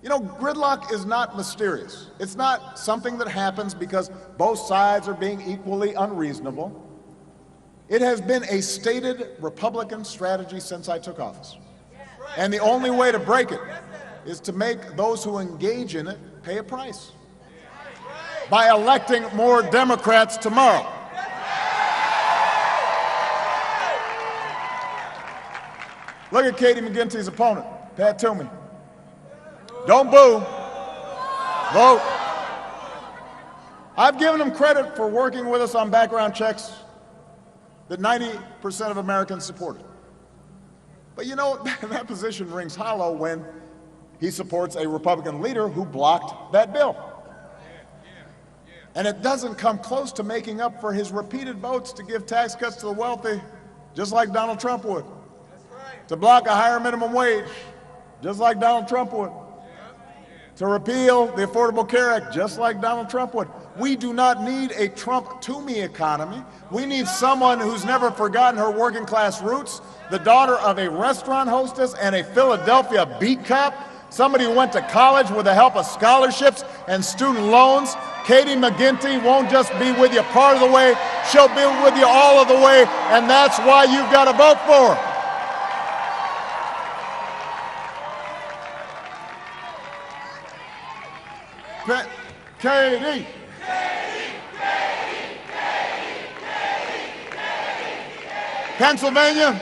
Speaker 7: You know, gridlock is not mysterious. It's not something that happens because both sides are being equally unreasonable. It has been a stated Republican strategy since I took office. And the only way to break it is to make those who engage in it pay a price by electing more Democrats tomorrow. Look at Katie McGinty's opponent, Pat Toomey. Don't boo. Vote. I've given him credit for working with us on background checks that 90% of Americans supported. But you know, that position rings hollow when he supports a Republican leader who blocked that bill. And it doesn't come close to making up for his repeated votes to give tax cuts to the wealthy, just like Donald Trump would. To block a higher minimum wage, just like Donald Trump would. To repeal the Affordable Care Act, just like Donald Trump would. We do not need a Trump-to-me economy. We need someone who's never forgotten her working class roots, the daughter of a restaurant hostess and a Philadelphia beat cop, somebody who went to college with the help of scholarships and student loans. Katie McGinty won't just be with you part of the way, she'll be with you all of the way, and that's why you've got to vote for her. Katie. Pennsylvania,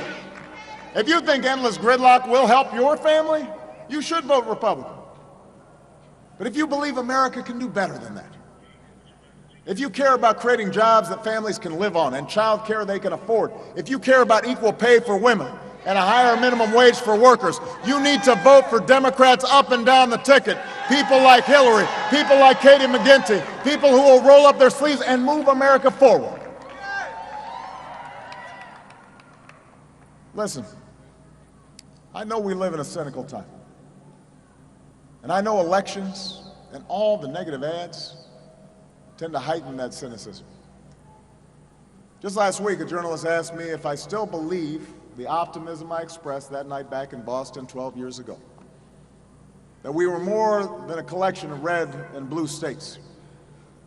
Speaker 7: if you think endless gridlock will help your family, you should vote Republican. But if you believe America can do better than that, if you care about creating jobs that families can live on and child care they can afford, if you care about equal pay for women and a higher minimum wage for workers, you need to vote for Democrats up and down the ticket. People like Hillary, people like Katie McGinty, people who will roll up their sleeves and move America forward. Listen, I know we live in a cynical time. And I know elections and all the negative ads tend to heighten that cynicism. Just last week, a journalist asked me if I still believe the optimism I expressed that night back in Boston 12 years ago. That we were more than a collection of red and blue states.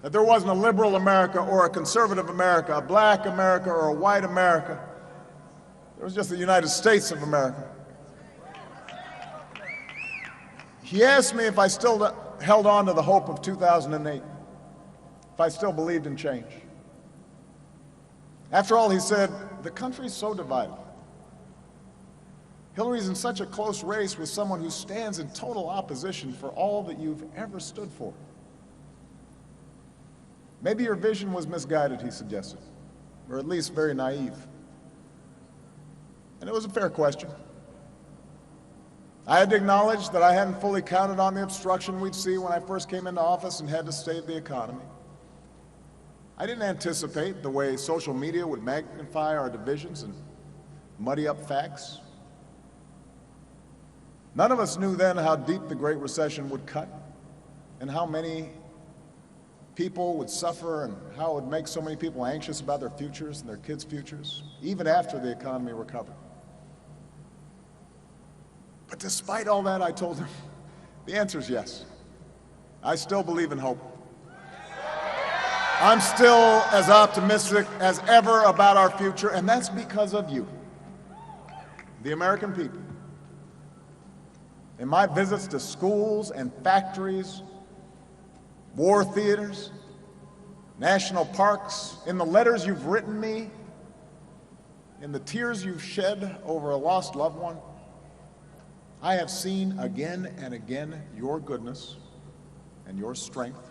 Speaker 7: That there wasn't a liberal America or a conservative America, a black America or a white America. There was just the United States of America. He asked me if I still held on to the hope of 2008, if I still believed in change. After all, he said, the country's so divided. Hillary's in such a close race with someone who stands in total opposition for all that you've ever stood for. Maybe your vision was misguided, he suggested, or at least very naive. And it was a fair question. I had to acknowledge that I hadn't fully counted on the obstruction we'd see when I first came into office and had to save the economy. I didn't anticipate the way social media would magnify our divisions and muddy up facts. None of us knew then how deep the Great Recession would cut and how many people would suffer and how it would make so many people anxious about their futures and their kids' futures, even after the economy recovered. But despite all that, I told him, the answer is yes. I still believe in hope. I'm still as optimistic as ever about our future, and that's because of you, the American people. In my visits to schools and factories, war theaters, national parks, in the letters you've written me, in the tears you've shed over a lost loved one, I have seen again and again your goodness and your strength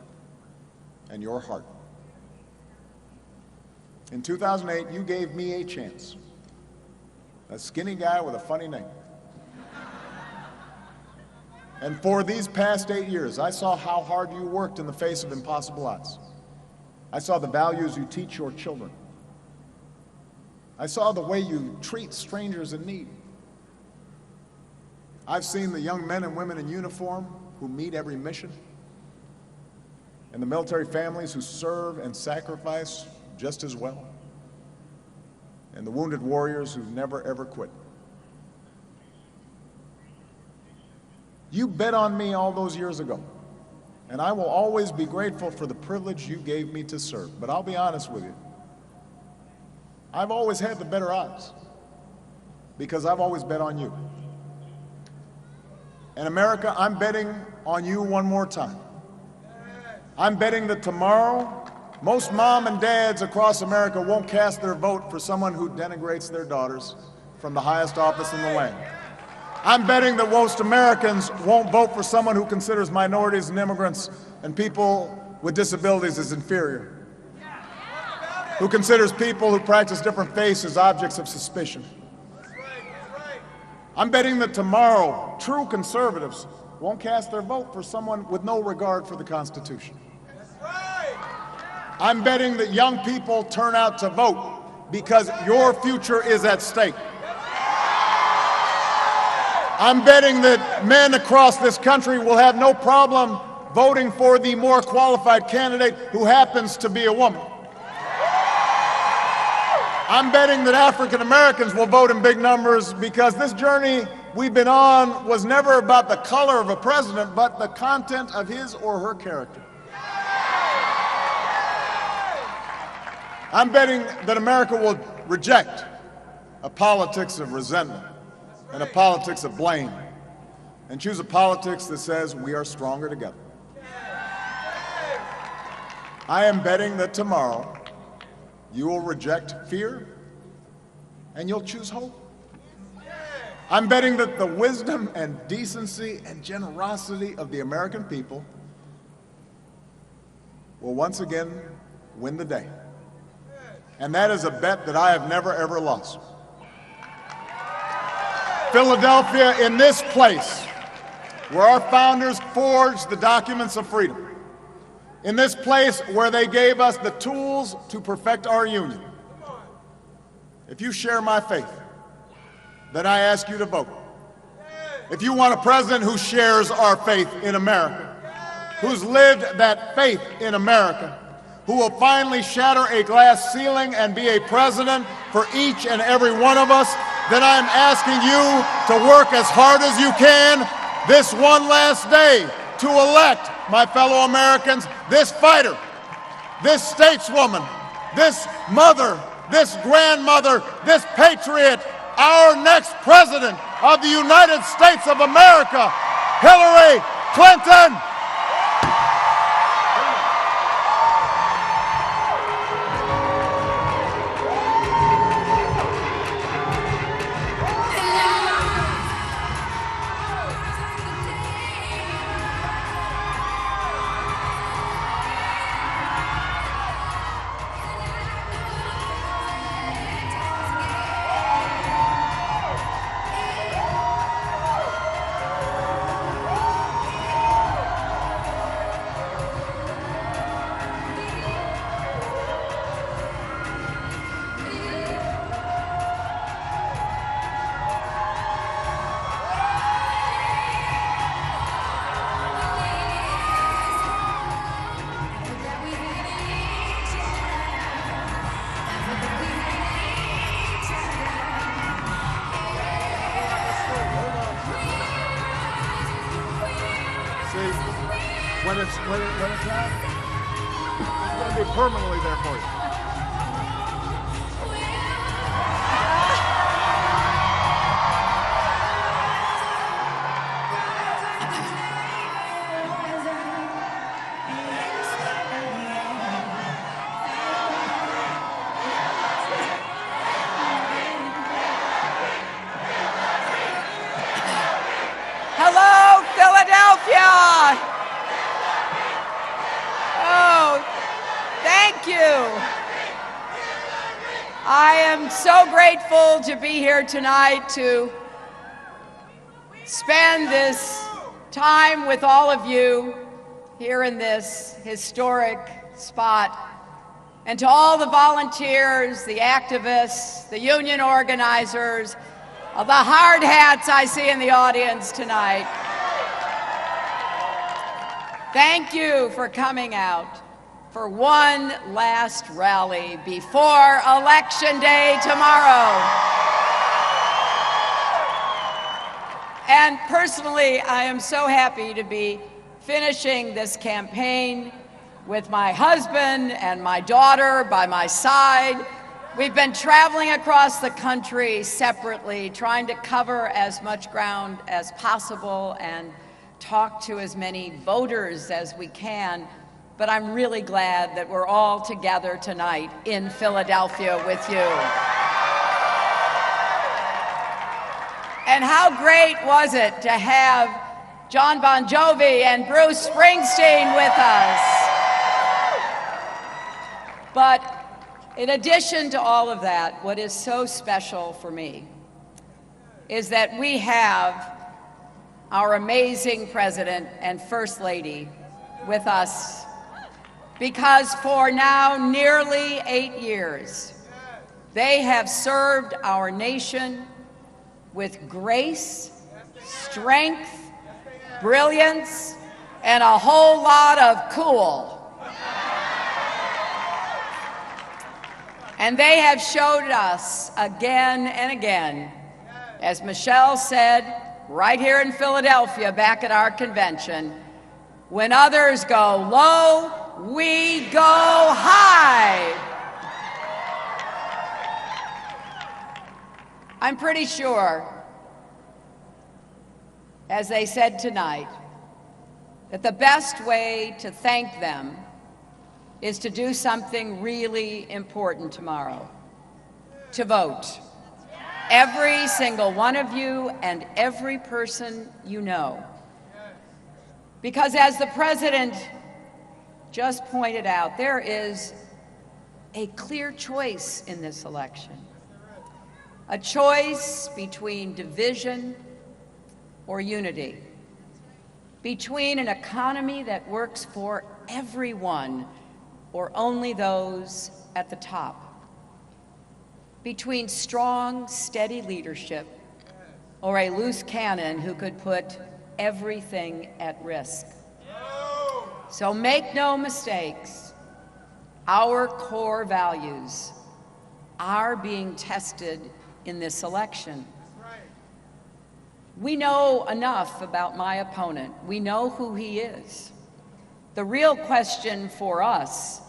Speaker 7: and your heart. In 2008, you gave me a chance, a skinny guy with a funny name. And for these past 8 years, I saw how hard you worked in the face of impossible odds. I saw the values you teach your children. I saw the way you treat strangers in need. I've seen the young men and women in uniform who meet every mission, and the military families who serve and sacrifice just as well, and the wounded warriors who never ever quit. You bet on me all those years ago, and I will always be grateful for the privilege you gave me to serve. But I'll be honest with you, I've always had the better odds because I've always bet on you. And America, I'm betting on you one more time. I'm betting that tomorrow, most mom and dads across America won't cast their vote for someone who denigrates their daughters from the highest office in the land. I'm betting that most Americans won't vote for someone who considers minorities and immigrants and people with disabilities as inferior, who considers people who practice different faiths as objects of suspicion. I'm betting that tomorrow, true conservatives won't cast their vote for someone with no regard for the Constitution. I'm betting that young people turn out to vote because your future is at stake. I'm betting that men across this country will have no problem voting for the more qualified candidate who happens to be a woman. I'm betting that African Americans will vote in big numbers because this journey we've been on was never about the color of a president, but the content of his or her character. I'm betting that America will reject a politics of resentment and a politics of blame and choose a politics that says we are stronger together. I am betting that tomorrow you will reject fear and you'll choose hope. I'm betting that the wisdom and decency and generosity of the American people will once again win the day. And that is a bet that I have never, ever lost. Philadelphia, in this place where our founders forged the documents of freedom, in this place where they gave us the tools to perfect our union. If you share my faith, then I ask you to vote. If you want a president who shares our faith in America, who's lived that faith in America, who will finally shatter a glass ceiling and be a president for each and every one of us, then I'm asking you to work as hard as you can this one last day to elect, my fellow Americans, this fighter, this stateswoman, this mother, this grandmother, this patriot, our next president of the United States of America, Hillary Clinton. When it's not, it's going to be permanently there for you.
Speaker 8: Hello, Philadelphia! Oh, thank you. I am so grateful to be here tonight to spend this time with all of you here in this historic spot, and to all the volunteers, the activists, the union organizers, the hard hats I see in the audience tonight. Thank you for coming out for one last rally before Election Day tomorrow. And personally, I am so happy to be finishing this campaign with my husband and my daughter by my side. We've been traveling across the country separately, trying to cover as much ground as possible and talk to as many voters as we can. But I'm really glad that we're all together tonight in Philadelphia with you. And how great was it to have John Bon Jovi and Bruce Springsteen with us? But in addition to all of that, what is so special for me is that we have our amazing President and First Lady with us, because for now nearly 8 years, they have served our nation with grace, strength, brilliance, and a whole lot of cool. And they have showed us again and again, as Michelle said right here in Philadelphia back at our convention, when others go low, we go high. I'm pretty sure, as they said tonight, that the best way to thank them is to do something really important tomorrow, to vote. Every single one of you and every person you know. Because as the president just pointed out, there is a clear choice in this election. A choice between division or unity. Between an economy that works for everyone or only those at the top. Between strong, steady leadership or a loose cannon who could put everything at risk. So make no mistakes, our core values are being tested in this election. We know enough about my opponent. We know who he is. The real question for us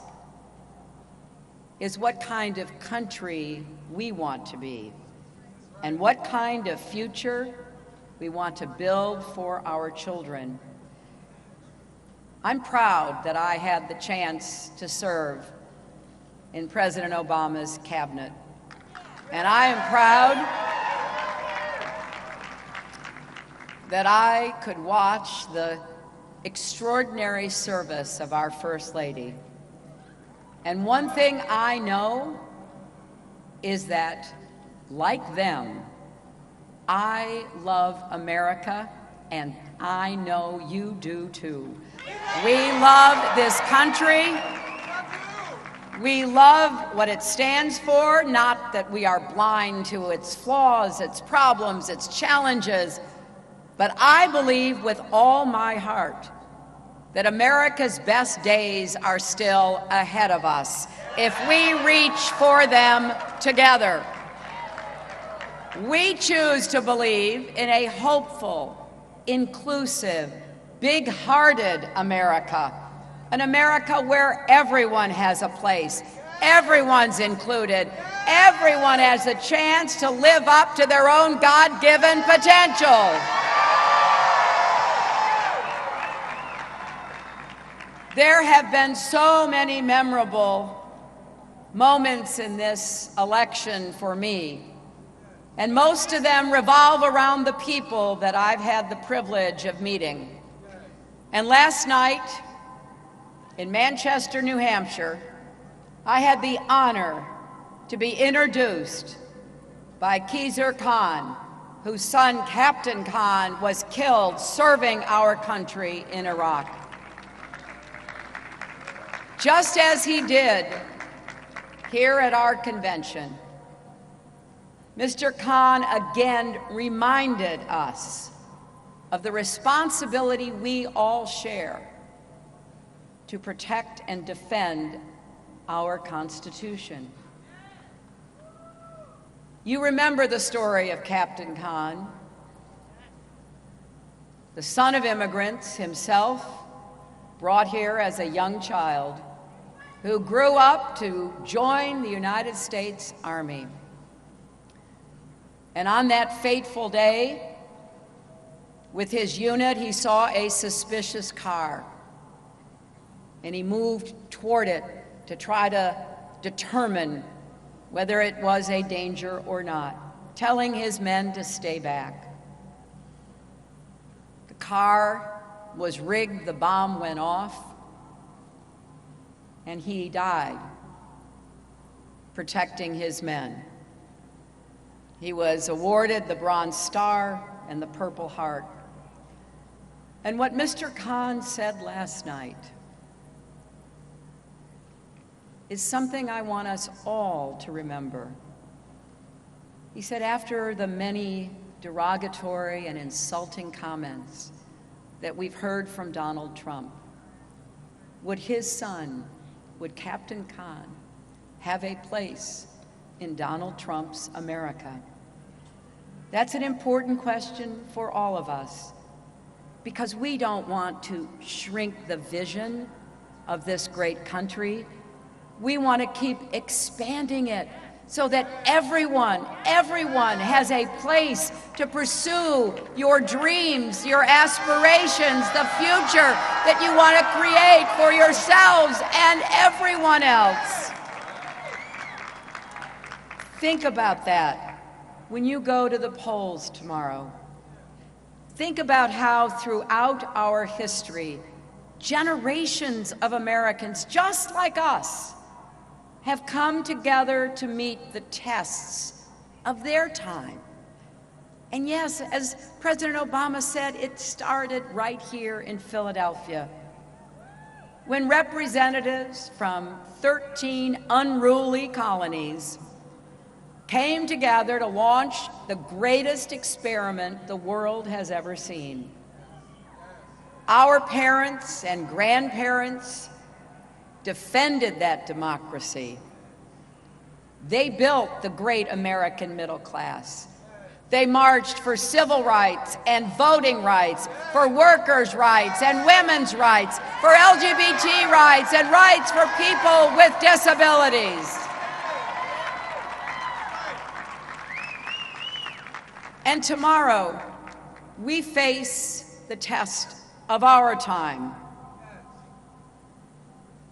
Speaker 8: is what kind of country we want to be and what kind of future we want to build for our children. I'm proud that I had the chance to serve in President Obama's cabinet. And I am proud that I could watch the extraordinary service of our First Lady. And one thing I know is that, like them, I love America, and I know you do too. We love this country. We love what it stands for, not that we are blind to its flaws, its problems, its challenges, but I believe with all my heart that America's best days are still ahead of us if we reach for them together. We choose to believe in a hopeful, inclusive, big-hearted America, an America where everyone has a place, everyone's included, everyone has a chance to live up to their own God-given potential. There have been so many memorable moments in this election for me, and most of them revolve around the people that I've had the privilege of meeting. And last night, in Manchester, New Hampshire, I had the honor to be introduced by Khizr Khan, whose son, Captain Khan, was killed serving our country in Iraq. Just as he did here at our convention, Mr. Khan again reminded us of the responsibility we all share to protect and defend our Constitution. You remember the story of Captain Khan, the son of immigrants himself, brought here as a young child, who grew up to join the United States Army. And on that fateful day, with his unit, he saw a suspicious car, and he moved toward it to try to determine whether it was a danger or not, telling his men to stay back. The car was rigged, the bomb went off, and he died protecting his men. He was awarded the Bronze Star and the Purple Heart. And what Mr. Khan said last night is something I want us all to remember. He said, after the many derogatory and insulting comments that we've heard from Donald Trump, would his son, would Captain Khan, have a place in Donald Trump's America? That's an important question for all of us, because we don't want to shrink the vision of this great country. We want to keep expanding it so that everyone has a place to pursue your dreams, your aspirations, the future that you want to create for yourselves and everyone else. Think about that when you go to the polls tomorrow. Think about how throughout our history, generations of Americans just like us have come together to meet the tests of their time. And yes, as President Obama said, it started right here in Philadelphia, when representatives from 13 unruly colonies came together to launch the greatest experiment the world has ever seen. Our parents and grandparents defended that democracy. They built the great American middle class. They marched for civil rights and voting rights, for workers' rights and women's rights, for LGBT rights and rights for people with disabilities. And tomorrow, we face the test of our time.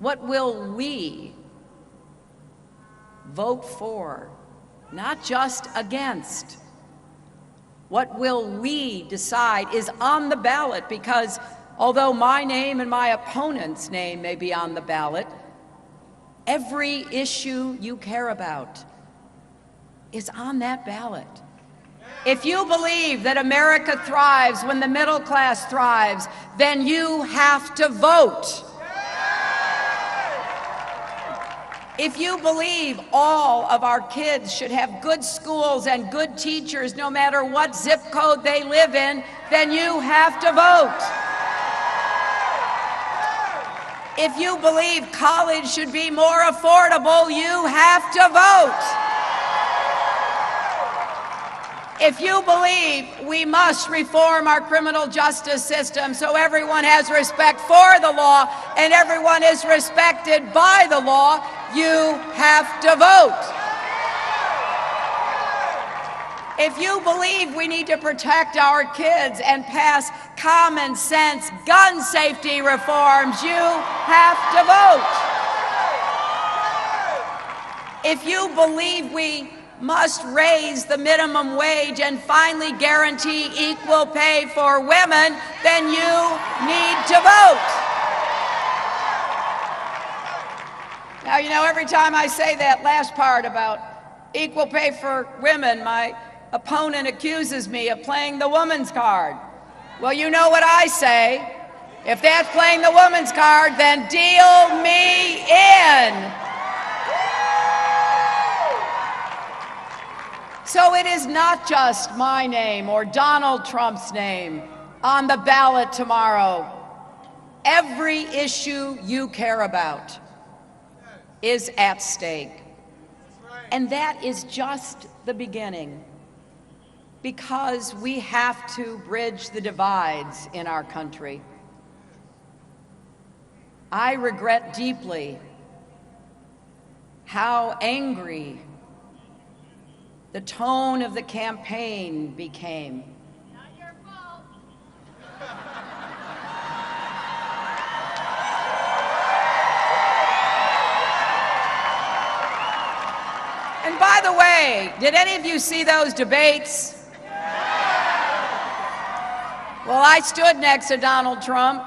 Speaker 8: What will we vote for, not just against? What will we decide is on the ballot? Because although my name and my opponent's name may be on the ballot, every issue you care about is on that ballot. If you believe that America thrives when the middle class thrives, then you have to vote. If you believe all of our kids should have good schools and good teachers no matter what zip code they live in, then you have to vote. If you believe college should be more affordable, you have to vote. If you believe we must reform our criminal justice system so everyone has respect for the law and everyone is respected by the law, you have to vote. If you believe we need to protect our kids and pass common sense gun safety reforms, you have to vote. If you believe we must raise the minimum wage and finally guarantee equal pay for women, then you need to vote. Now, you know, every time I say that last part about equal pay for women, my opponent accuses me of playing the woman's card. Well, you know what I say. If that's playing the woman's card, then deal me in. So it is not just my name or Donald Trump's name on the ballot tomorrow. Every issue you care about is at stake. And that is just the beginning, because we have to bridge the divides in our country. I regret deeply how angry the tone of the campaign became.
Speaker 9: Not your fault.
Speaker 8: And by the way, did any of you see those debates? Well, I stood next to Donald Trump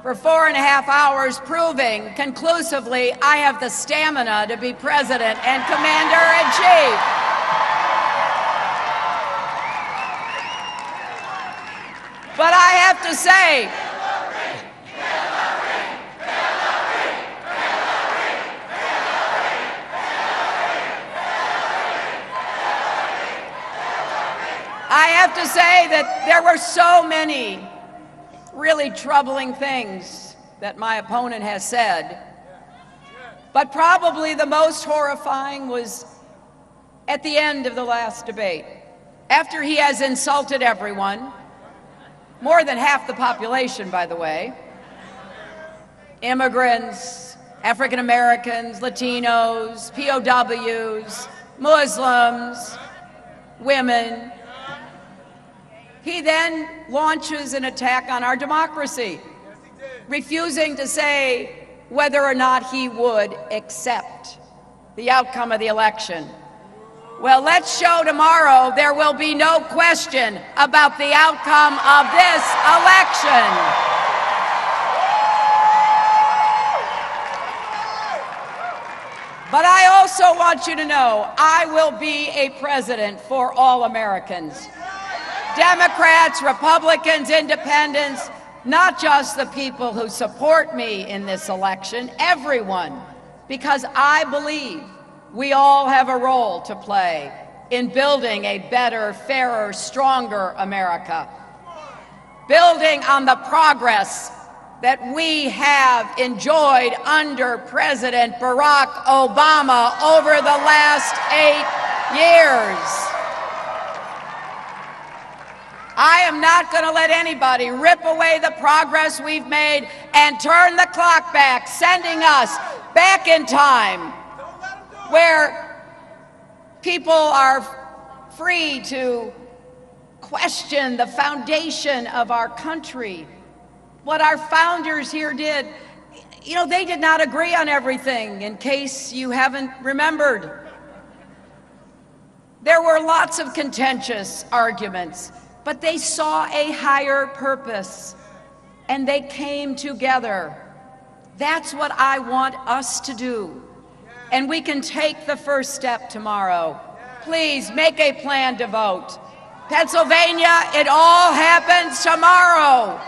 Speaker 8: for 4.5 hours, proving conclusively I have the stamina to be president and commander-in-chief. But I have to say, I have have to say that there were so many really troubling things that my opponent has said, but probably the most horrifying was at the end of the last debate, after he has insulted everyone, more than half the population, by the way, immigrants, African Americans, Latinos, POWs, Muslims, women. He then launches an attack on our democracy, refusing to say whether or not he would accept the outcome of the election. Well, let's show tomorrow there will be no question about the outcome of this election. But I also want you to know I will be a president for all Americans. Democrats, Republicans, Independents, not just the people who support me in this election, everyone, because I believe we all have a role to play in building a better, fairer, stronger America, building on the progress that we have enjoyed under President Barack Obama over the last 8 years. I am not going to let anybody rip away the progress we've made and turn the clock back, sending us back in time where people are free to question the foundation of our country. What our founders here did, you know, they did not agree on everything, in case you haven't remembered. There were lots of contentious arguments, but they saw a higher purpose, and they came together. That's what I want us to do. And we can take the first step tomorrow. Please make a plan to vote. Pennsylvania, it all happens tomorrow.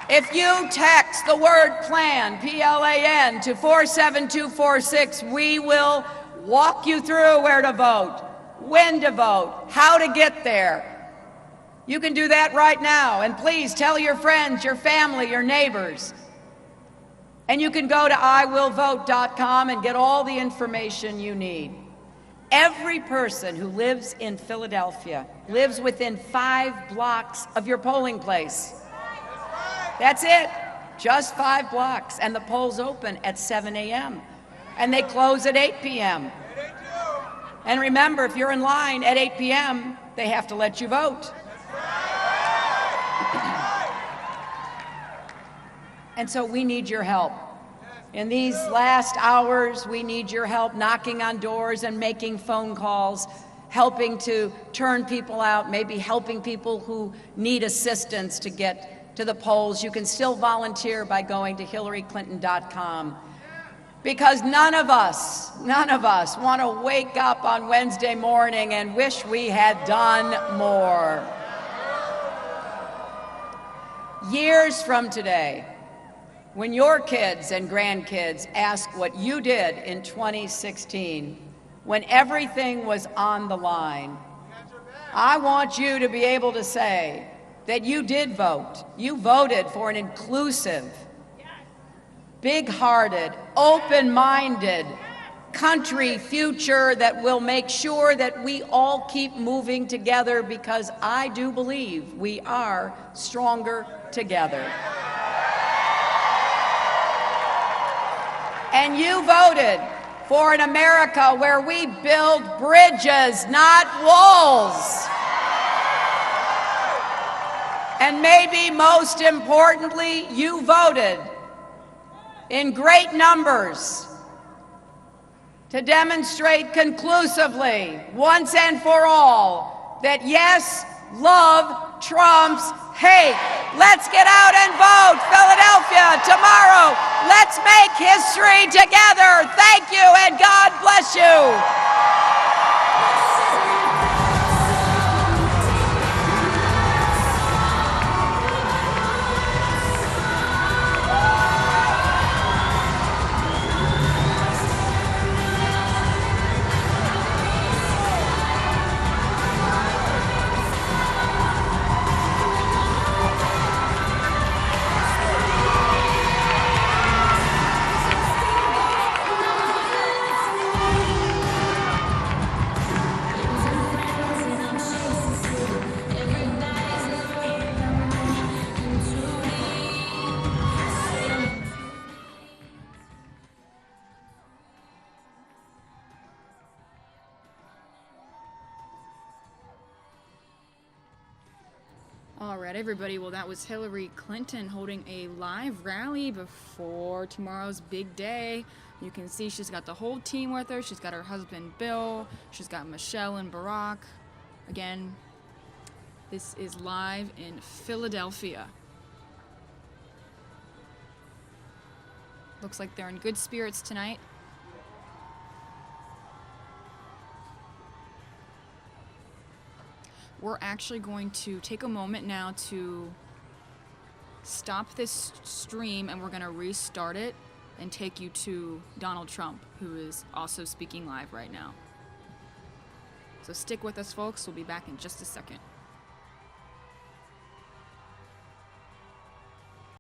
Speaker 8: If you text the word PLAN, P-L-A-N, to 47246, we will walk you through where to vote, when to vote, how to get there. You can do that right now. And please tell your friends, your family, your neighbors. And you can go to iwillvote.com and get all the information you need. Every person who lives in Philadelphia lives within 5 blocks of your polling place. That's it, just 5 blocks. And the polls open at 7 a.m. and they close at 8 p.m. And remember, if you're in line at 8 p.m., they have to let you vote. And so we need your help. In these last hours, we need your help knocking on doors and making phone calls, helping to turn people out, maybe helping people who need assistance to get to the polls. You can still volunteer by going to HillaryClinton.com. Because none of us want to wake up on Wednesday morning and wish we had done more. Years from today, when your kids and grandkids ask what you did in 2016, when everything was on the line, I want you to be able to say that you did vote. You voted for an inclusive, big-hearted, open-minded country future that will make sure that we all keep moving together, because I do believe we are stronger together. And you voted for an America where we build bridges, not walls. And maybe most importantly, you voted in great numbers to demonstrate conclusively, once and for all, that yes, love trumps hate. Let's get out and vote. Philadelphia, tomorrow, let's make history together. Thank you, and God bless you.
Speaker 9: All right, everybody. Well, that was Hillary Clinton holding a live rally before tomorrow's big day. You can see she's got the whole team with her. She's got her husband, Bill. She's got Michelle and Barack. Again, this is live in Philadelphia. Looks like they're in good spirits tonight. We're actually going to take a moment now to stop this stream, and we're going to restart it and take you to Donald Trump, who is also speaking live right now. So stick with us, folks. We'll be back in just a second.